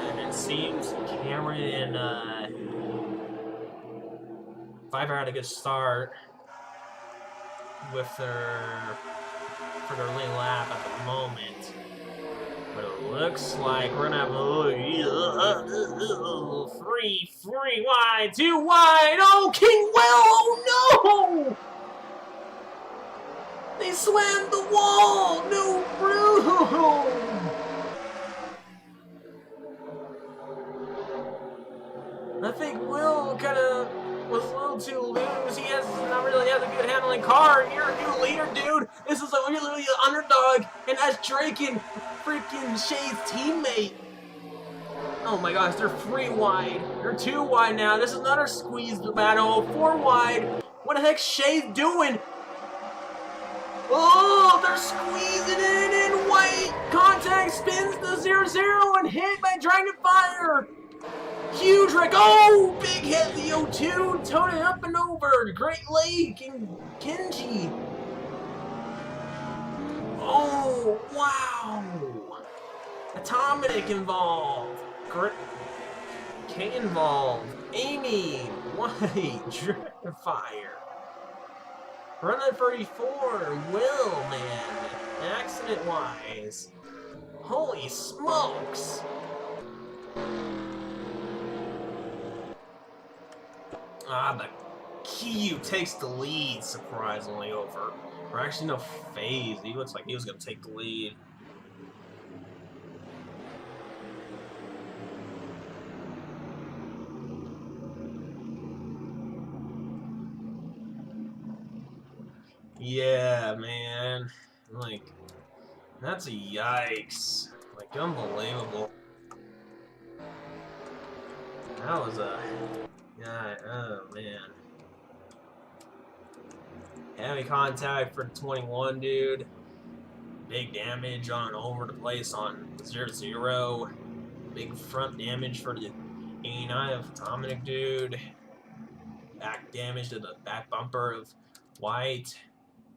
And it seems Cameron and Fiverr had a good start with for their lead lap at the moment. But it looks like we're gonna have a three wide, 2 wide. Oh, King Will! Oh no! They slammed the wall. No room. I think Will kind of was a little too loose. He has not really has a good handling car. You're a new leader, dude. This is literally an underdog, and that's Drake and freaking Shay's teammate. Oh my gosh, they're 3 wide. They're 2 wide now. This is another squeeze battle. 4 wide. What the heck's Shay doing? Oh, they're squeezing it in. White contact spins the 0-0 and hit by Dragon Fire. Huge wreck. Oh, big hit. The O2 towed it up and over. Great Lake and Kenji. Oh, wow. Atomic involved. K involved. Amy. White. Dragon Fire. Run at 34. Will, man. Accident-wise. Holy smokes. But Kiyu takes the lead, surprisingly, over. Or actually, no, FaZe. He looks like he was going to take the lead. Yeah, man. Like, that's a yikes. Like, unbelievable. That was a... Yeah, oh, man. Heavy contact for 21, dude. Big damage on over the place on 0-0. Big front damage for the 89 of Atomic, dude. Back damage to the back bumper of White.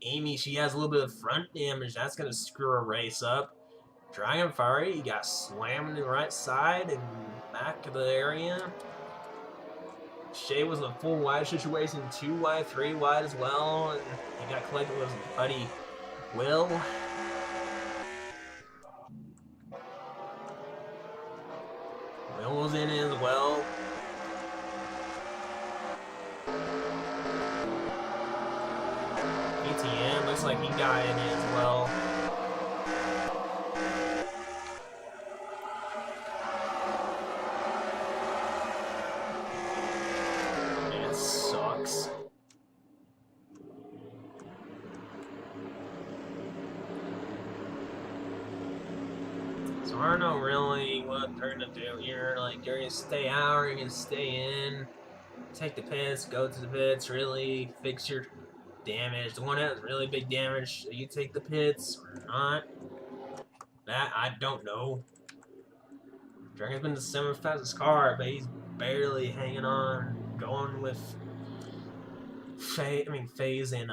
Amy, she has a little bit of front damage. That's going to screw her race up. Dragon Fire, he got slammed to the right side and back of the area. Shay was in a full wide situation, 2 wide, 3 wide as well. And he got collected with his buddy Will. Will was in it as well. ATM looks like he got in it as well. Man, it sucks. So I don't know really what they're gonna do here. Like, you're gonna stay out or you're gonna stay in. Take the pits, go to the pits, really fix your damage. The one that has really big damage, so you take the pits or not. That I don't know. Dragon's been the 7th fastest car, but he's barely hanging on, going with FaZe and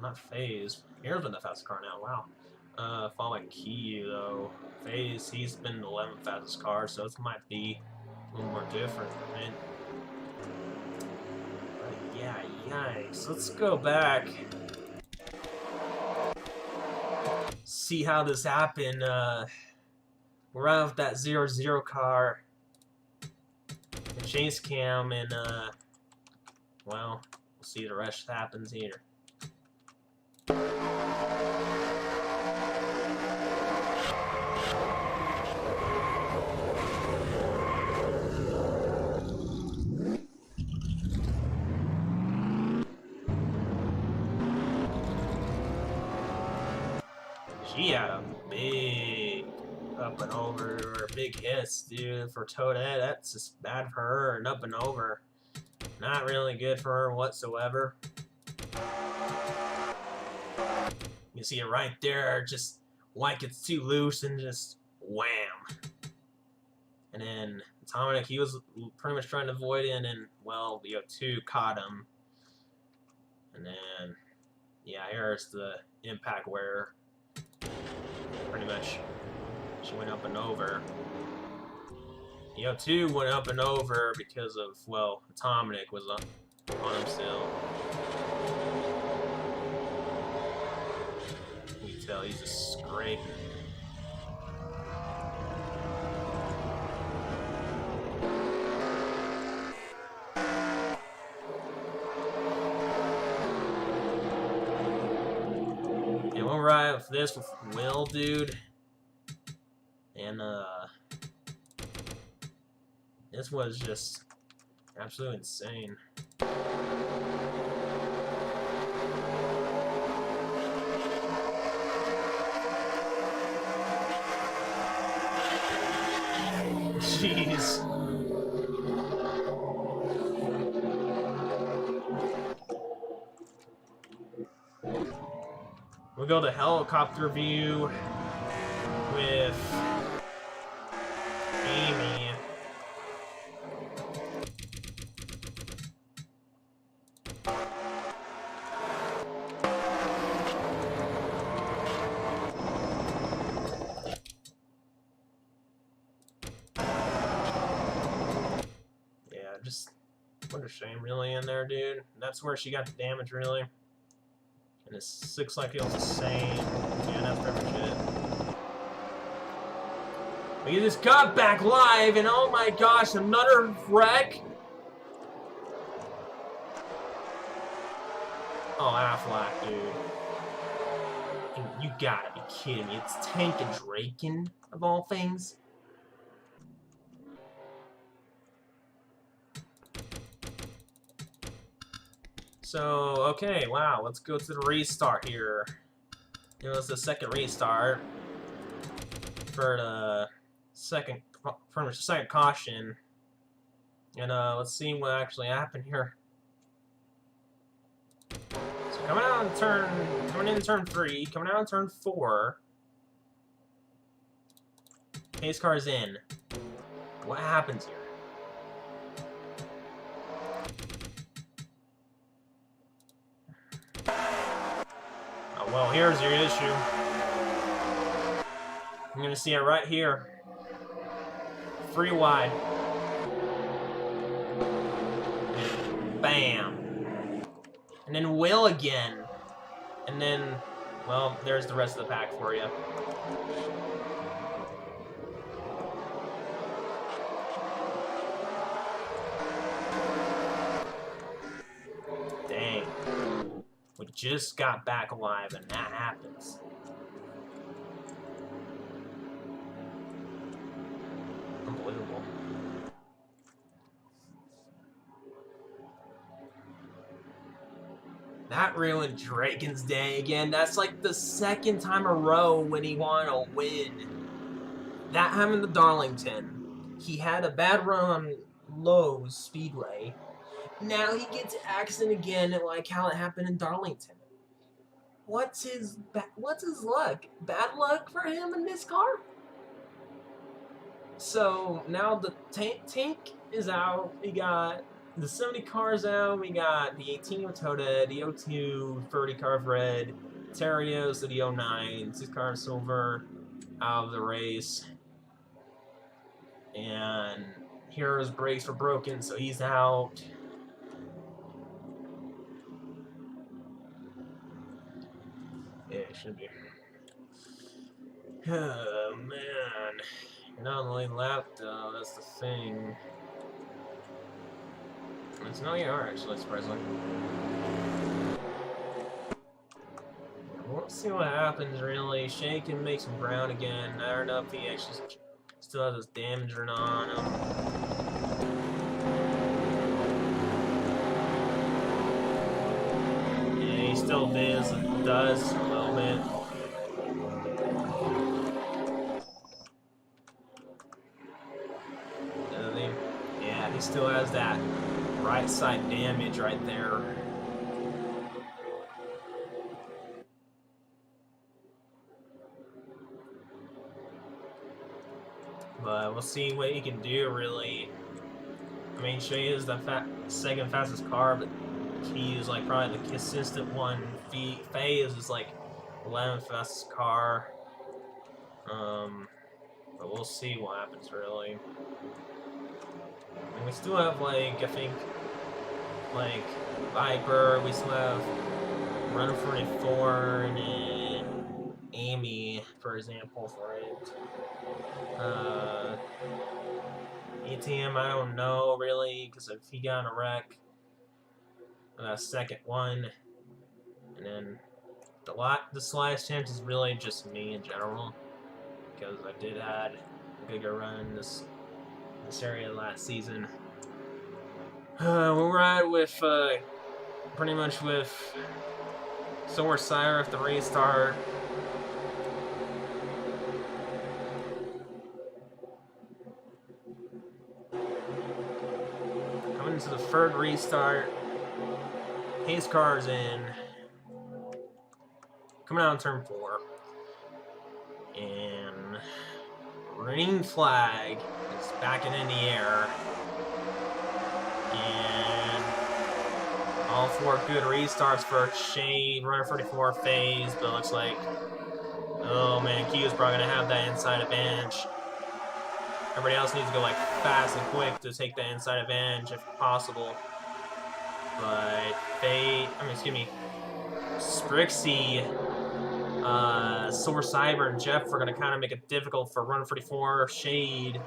not FaZe. Air's been the fastest car now. Wow. Followed by Kiyu though. FaZe, he's been the 11th fastest car, so it might be a little more different. Man. Yeah, yikes. Let's go back. See how this happened. We're out of that 0-0 car. And chase cam and well, we'll see the rest happens here. She had a big Up and over, big hits, dude, for Toadette. That's just bad for her, and up and over. Not really good for her whatsoever. You see it right there, just like it's too loose and just wham. And then Dominic, he was pretty much trying to avoid it, and well, the O2 caught him. And then, yeah, here's the impact where pretty much she went up and over. The O2 went up and over because of, well, Dominic was on him still. You can tell he's just scraping. And we'll ride with this with Will, dude. And, this was just absolutely insane. Jeez. We'll go to helicopter view with Amy. Just what a shame, really, in there, dude. That's where she got the damage, really. And it looks like it was the same. Yeah, that's pretty much it. We just got back live, and oh my gosh, another wreck. Oh, Affleck, dude. You gotta be kidding me. It's Tank and Draken, of all things. So, okay, wow, let's go to the restart here. It was the second restart for the second, pretty much the second caution. And let's see what actually happened here. So coming into turn 3, coming out of turn 4. Pace car's in. What happens here? Well, here's your issue. I'm gonna see it right here. Free wide. Bam. And then Will again. And then, well, there's the rest of the pack for you. Dang. We just got back alive, and that happens. Unbelievable. That ruined Draken's day again. That's like the second time in a row when he won a win. That happened to Darlington. He had a bad run on Lowe's Speedway. Now he gets accident again, like how it happened in Darlington. What's his luck? Bad luck for him in this car? So now the tank is out. We got the 70 cars out. We got the 18 with Toda, the 02 30 car of red, Terrios, the 09, 6 car of silver out of the race. And Hero's brakes were broken, so he's out. Yeah, it should be. Oh, man. You're not on the lead lap, though. That's the thing. It's no, you are, actually, surprisingly. We'll see what happens, really. Shay can make some ground again. I don't know if he actually still has his damage or not on him. Yeah, he still does a little bit. still has that right side damage right there. But we'll see what he can do, really. I mean, Shea is the second fastest car, but he is like probably the consistent one. Faye is like 11th fastest car. But we'll see what happens, really. And we still have, like, I think, like, Viper, we still have Runner 44 and Amy, for example, for it. ATM, I don't know, really, because if he got in a wreck, second one, and then the slightest chance is really just me in general, because I did had a good run in this area last season. We'll ride with pretty much with Solar Sire at the restart. Coming into the third restart. Pace car's in. Coming out on turn 4. And green flag is backing in the air. And all 4 good restarts for Shade, Runner 44 phase, but it looks like, oh man, Q is probably going to have that inside advantage. Everybody else needs to go like fast and quick to take that inside advantage if possible. But Sprixie, Soar Cyber, and Jeff are going to kind of make it difficult for Runner 44 Shade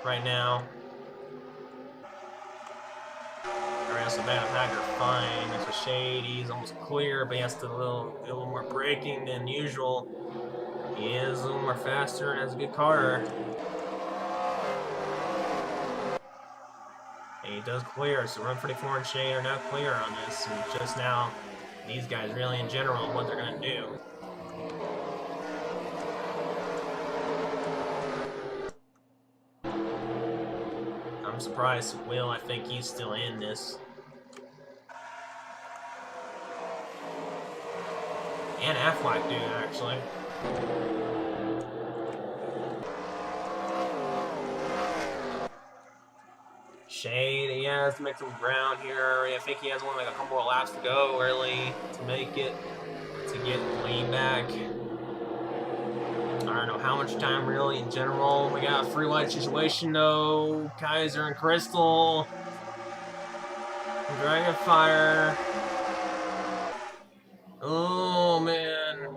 right now. Alright, so Bad Hacker fine. That's a Shade. He's almost clear, but he has to do a little more braking than usual. He is a little more faster and has a good car. And he does clear, so Run 44 and Shade are now clear on this. And just now, these guys really in general, what they're going to do. I'm surprised Will, I think he's still in this. And Affleck, dude, actually. Shade, he has to make some ground here. I think he has only like a couple more laps to go, really, to make it, to get the lead back. I don't know how much time, really, in general. We got a 3-wide situation, though. Kaiser and Crystal. Dragon Fire. Oh, man.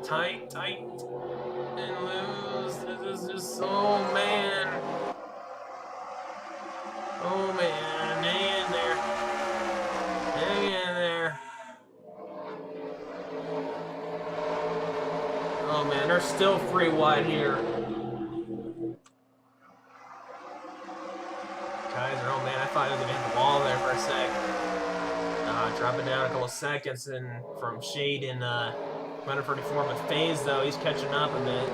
Tight. And lose. This is just, oh, man. Oh, man. Hang in there. Hang in there. Oh, man. They're still 3 wide here. Kaiser, oh, man. I thought he was going to hit the wall there for a sec. Drop it down a couple seconds and from Shade and Runner 44 with Phase, though. He's catching up a bit.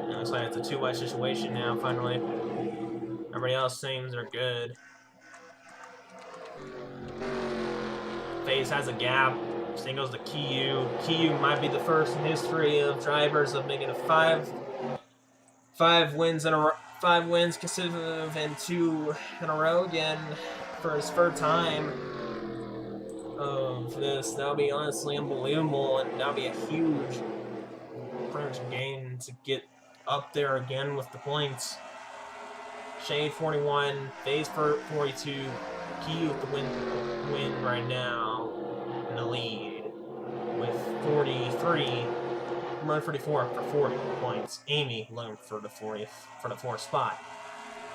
It looks like it's a 2-wide situation now, finally. Everybody else seems they're good. Phase has a gap. Same goes to Kiyu. Kiyu might be the first in history of drivers of making a 5 wins in a row, 5 wins consecutive and 2 in a row again for his third time of this. That'll be honestly unbelievable, and that'll be a huge gain to get up there again with the points. Shade 41, Phase 42, Kiyu with the win right now in the lead with 43. Run 44 for 40 points. Amy alone for the 4th spot,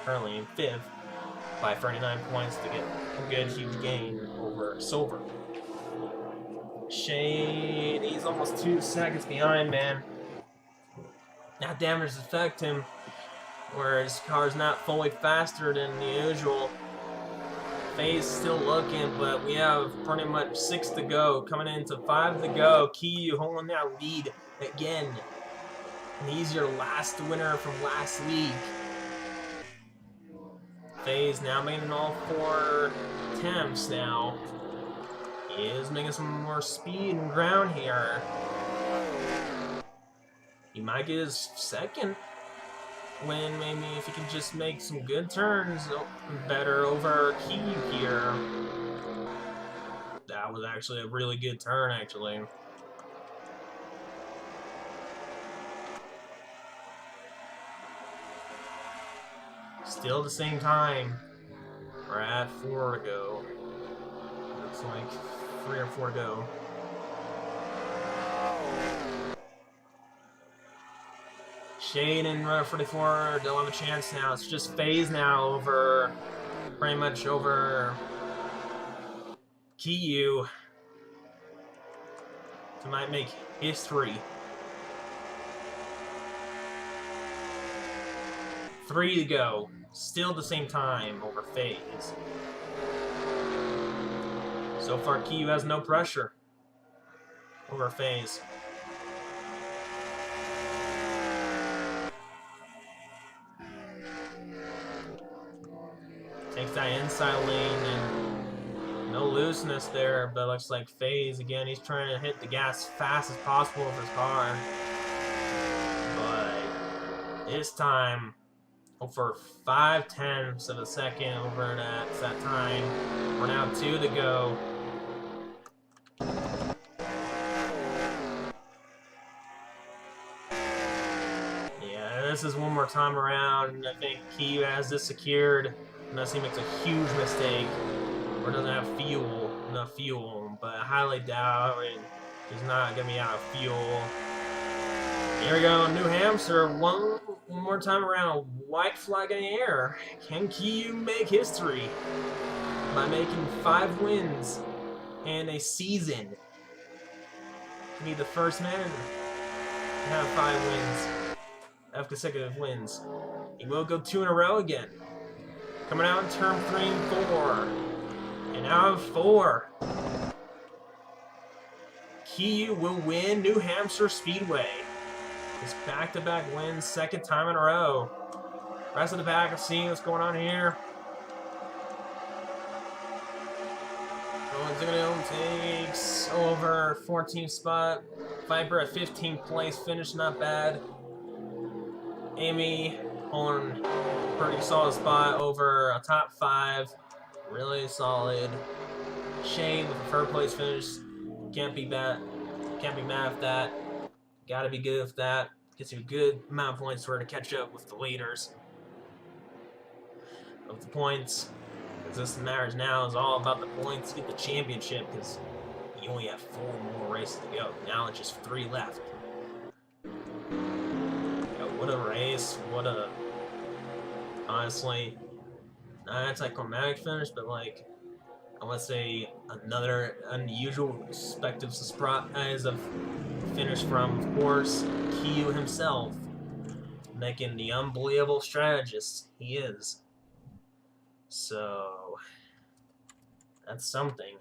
currently in 5th by 39 points to get a good huge gain over Silver. Shade, he's almost 2 seconds behind, man. That damage affect him, where his car's not fully faster than the usual. Phase still looking, but we have pretty much 6 to go. Coming into 5 to go. Kiyu holding that lead again. And he's your last winner from last week. Phase now making all 4 attempts now. He is making some more speed and ground here. He might get his second win, maybe, if he can just make some good turns better over Key here. That was actually a really good turn, actually. Still the same time. We're at 4 to go. Looks like 3 or 4 to go. Shade and Runner 44 don't have a chance now. It's just Phase now over, pretty much over Kiyu. So might make history. 3 to go. Still the same time over Phase. So far, Kiyu has no pressure over Phase. Takes that inside lane and no looseness there, but looks like Phase again. He's trying to hit the gas fast as possible with his car, but this time over 5/10 of a second over that time. We're now 2 to go. Yeah, this is one more time around. I think he has this secured. Unless he makes a huge mistake or doesn't have enough fuel, but I highly doubt it. He's not gonna be out of fuel. Here we go, New Hampshire, one more time around. White flag in the air. Can Kiyu make history by making 5 wins in a season? To be the first man to have 5 wins, have consecutive wins. He will go 2 in a row again. Coming out in turn 3 and 4. And out of 4. Kiyu will win New Hampshire Speedway. His back-to-back wins, 2nd time in a row. Rest of the pack, let's see what's going on here. Zigano takes over 14th spot. Viper at 15th place, finish not bad. Amy on pretty solid spot over a top 5. Really solid. Shane with a 3rd place finish. Can't be bad. Can't be mad at that. Gotta be good with that. Gets you a good amount of points for her to catch up with the leaders of the points. Because this matters now is all about the points to get the championship, because you only have 4 more races to go. Now it's just 3 left. What a race, what a, honestly, not anticlimactic finish, but like, I want to say another unusual perspective surprise of finish from, of course, Kiyu himself, making the unbelievable strategist he is. So, that's something.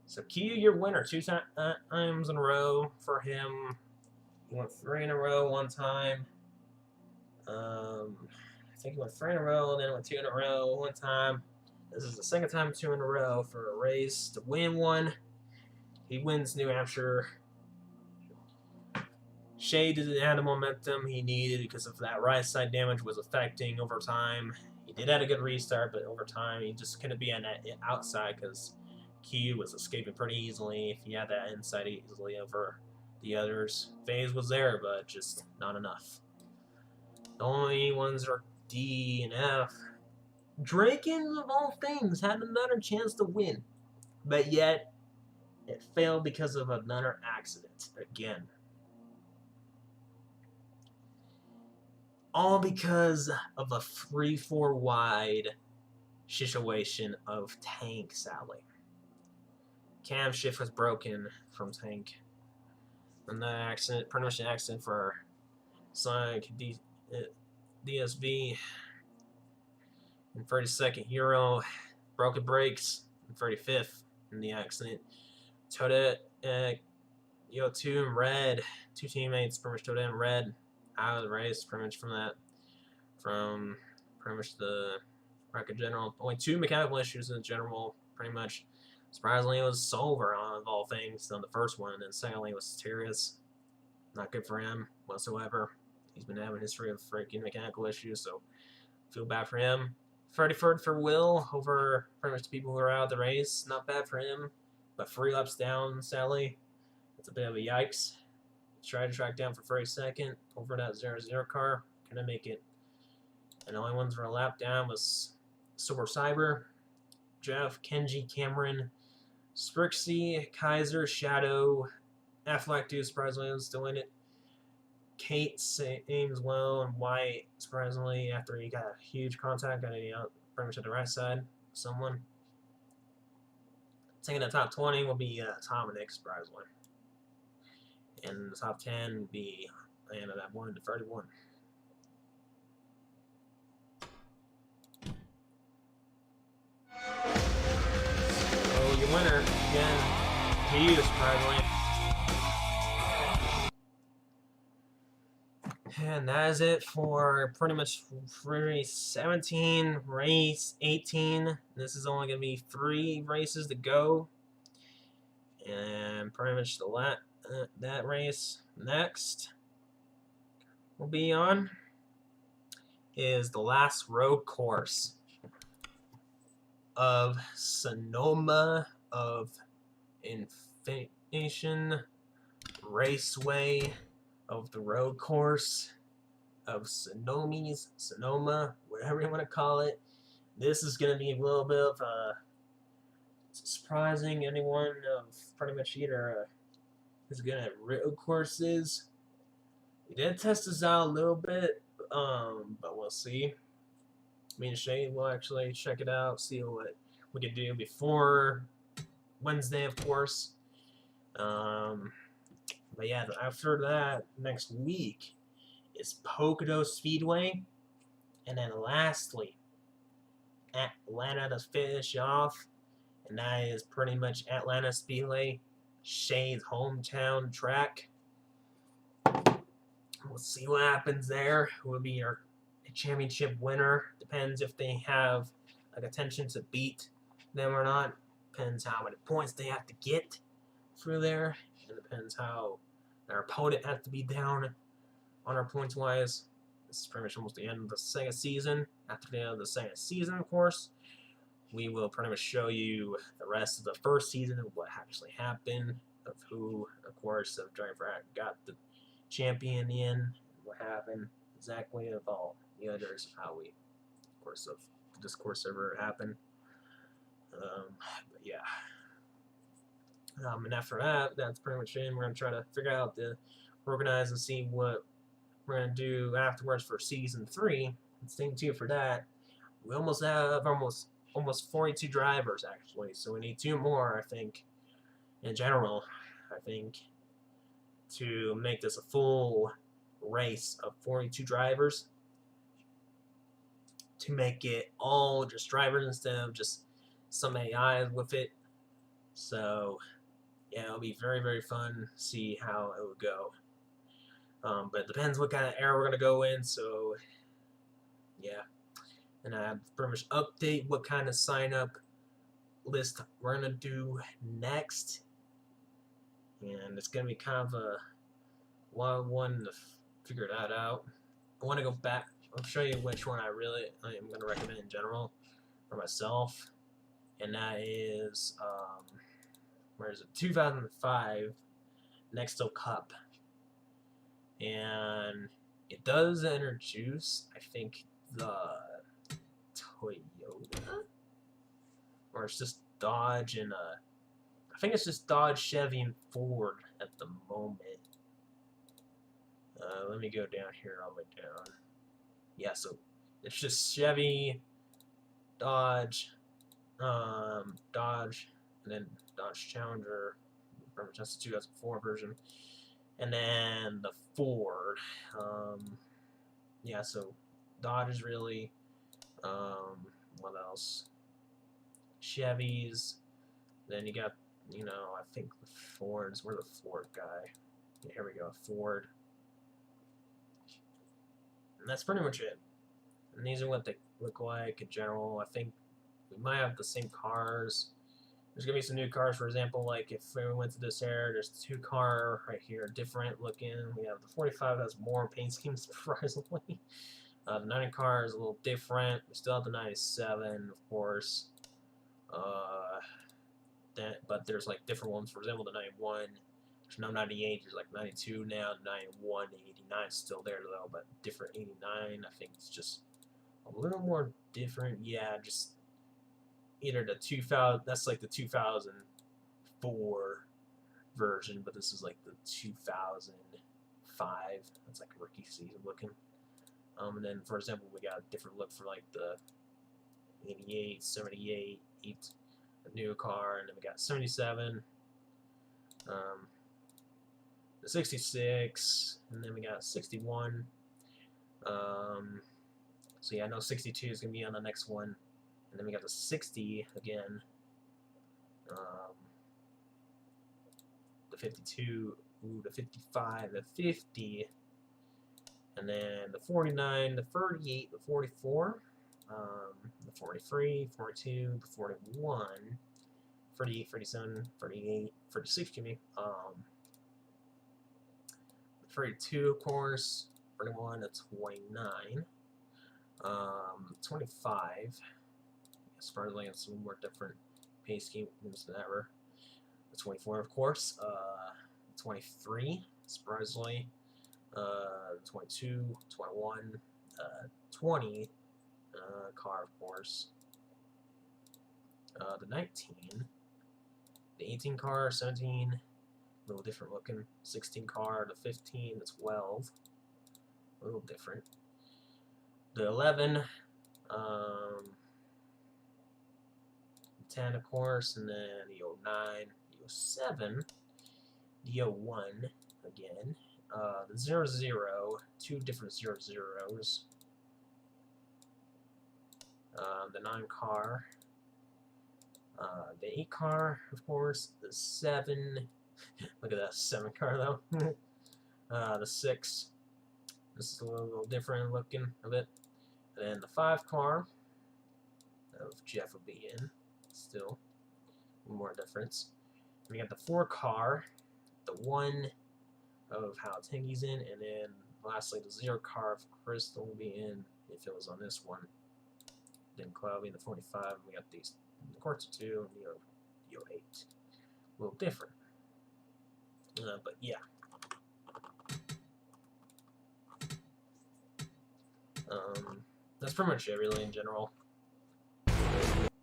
So Kiyu, your winner 2 times in a row for him. He went 3 in a row one time. I think he went 3 in a row, then went 2 in a row one time. This is the 2nd time 2 in a row for a race to win one. He wins New Hampshire. Shea didn't have the momentum he needed because of that right side damage was affecting over time. He did have a good restart, but over time he just couldn't be on that outside because Kiyu was escaping pretty easily if he had that inside easily over the others. Phase was there, but just not enough. The only ones are D and F. Draken, of all things, had another chance to win, but yet it failed because of another accident again. All because of a 3-4 wide situation of Tank, sadly. Cam shift was broken from Tank. And the accident, pretty much an accident for Sonic DSV. In 32nd, Hero broken brakes. In 35th in the accident. Toda Yo, 2 in red. 2 teammates pretty much took in red out of the race, pretty much from pretty much the wreck in general. Only 2 mechanical issues in general, pretty much. Surprisingly, it was Solver of all things on the first one, and then secondly, it was Sirius. Not good for him whatsoever. He's been having a history of freaking mechanical issues, so feel bad for him. 33rd for Will over pretty much the people who are out of the race. Not bad for him, but 3 laps down, sadly. It's a bit of a yikes. Tried to track down for 32nd over that 0-0 car. Couldn't make it. And the only ones for a lap down was Silver Cyber, Jeff, Kenji, Cameron, Sprixie, Kaiser, Shadow, Affleck, too, surprisingly, was still in it. Kate, same as well, and White, surprisingly, after he got a huge contact, got out pretty much at the right side. Someone. Taking the top 20 will be Dominic, surprisingly. And the top 10 will be Anna, that 1 to 31. So your winner, again, to you, surprisingly. And that is it for pretty much race 17, race 18. This is only going to be 3 races to go. And pretty much that race next will be on is the last road course of Sonoma of Infination Raceway of the road course of Sonoma, whatever you want to call it. This is going to be a little bit of surprising anyone of pretty much either who's good at road courses. We did test this out a little bit, but we'll see. Me and Shane will actually check it out, see what we can do before Wednesday, of course. But yeah, after that, next week is Pocono Speedway. And then lastly, Atlanta to finish off. And that is pretty much Atlanta Speedway, Shane's hometown track. We'll see what happens there. Who will be our championship winner? Depends if they have a contention to beat them or not. Depends how many points they have to get through there. It depends how their opponent has to be down on our points wise. This is pretty much almost the end of the second season. After the end of the second season, of course, we will pretty much show you the rest of the first season of what actually happened, of who, of course, of driver got the champion in, what happened exactly, of all the others, of how we, of course, of this course ever happened. But yeah. And after that, that's pretty much it. We're going to try to figure out organize and see what we're going to do afterwards for Season 3. And stay tuned for that. We almost have almost 42 drivers, actually. So we need 2 more, I think, in general, I think, to make this a full race of 42 drivers. To make it all just drivers instead of just some AI with it. So yeah, it'll be very, very fun to see how it would go. But it depends what kind of era we're going to go in, so yeah. And I pretty much update what kind of sign-up list we're going to do next. And it's going to be kind of a wild one to figure that out. I want to go back. I'll show you which one I am going to recommend in general for myself. And that is, where is it? 2005 Nextel Cup. And it does introduce, I think, the Toyota, or it's just Dodge and I think it's just Dodge, Chevy, and Ford at the moment. Let me go down here, all the way down. Yeah, so it's just Chevy, Dodge, Dodge, and then Dodge Challenger, just the 2004 version, and then the Ford. Yeah, so Dodge is really, what else? Chevys. Then you got you know, I think the Fords, we're the Ford guy. Yeah, here we go, Ford. And that's pretty much it. And these are what they look like in general. I think we might have the same cars. There's going to be some new cars, for example, like if we went to this area, there's 2 car right here, different looking. We have the 45 has more paint schemes, surprisingly. The 90 car is a little different. We still have the 97, of course. But there's like different ones. For example, the 91. There's no 98. There's like 92 now. 91, 89 is still there though, but different 89. I think it's just a little more different. Yeah, just either the 2000. That's like the 2004 version, but this is like the 2005. That's like a rookie season looking. And then, for example, we got a different look for like the 88, 78, a new car, and then we got 77, the 66, and then we got 61. So yeah, I know 62 is gonna be on the next one, and then we got the 60 again, the 52, the 55, the 50. And then the 49, the 38, the 44, the 43, 42, the 41, 38, 37, 38, 46, excuse me, 32, of course, 41 to 29, 25, surprisingly, it's a little more different pay scheme than ever, the 24, of course, 23, surprisingly, 22, 21, 20 car, of course, the 19, the 18 car, 17, a little different looking, 16 car, the 15, the 12, a little different, the 11, 10, of course, and then the 09, the 07, the 01 again, the 00, 2 different 00s, the 9 car, the 8 car, of course, the 7, look at that 7 car though, the 6, this is a little different looking a bit, and then the 5 car of Jeff will be in, still, more difference, we got the 4 car, the 1 of how Tangy's in, and then lastly the 0 car of Crystal will be in if it was on this one. Then Cloud in the 45, we got these the Quartz 2 and the 08. A little different. But yeah. That's pretty much it really in general. But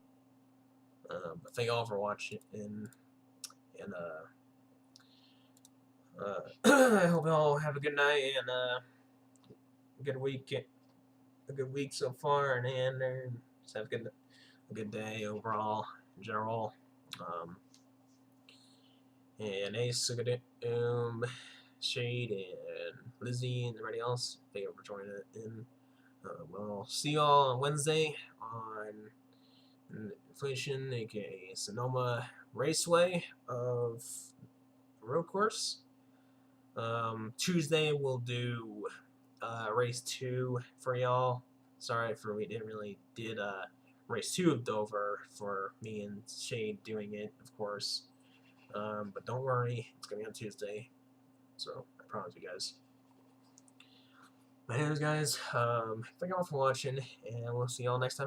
thank you all for watching and I hope you all have a good night and a good week so far, and just have a good day overall in general. And Ace, Shade, and Lizzie, and everybody else, thank you for joining in. We'll see y'all on Wednesday on Inflation, aka Sonoma Raceway of road course. Tuesday we'll do race 2 for y'all. Sorry for we didn't really did race 2 of Dover for me and Shade doing it, of course. But don't worry, it's gonna be on Tuesday. So I promise you guys. Anyways, guys, thank you all for watching, and we'll see y'all next time.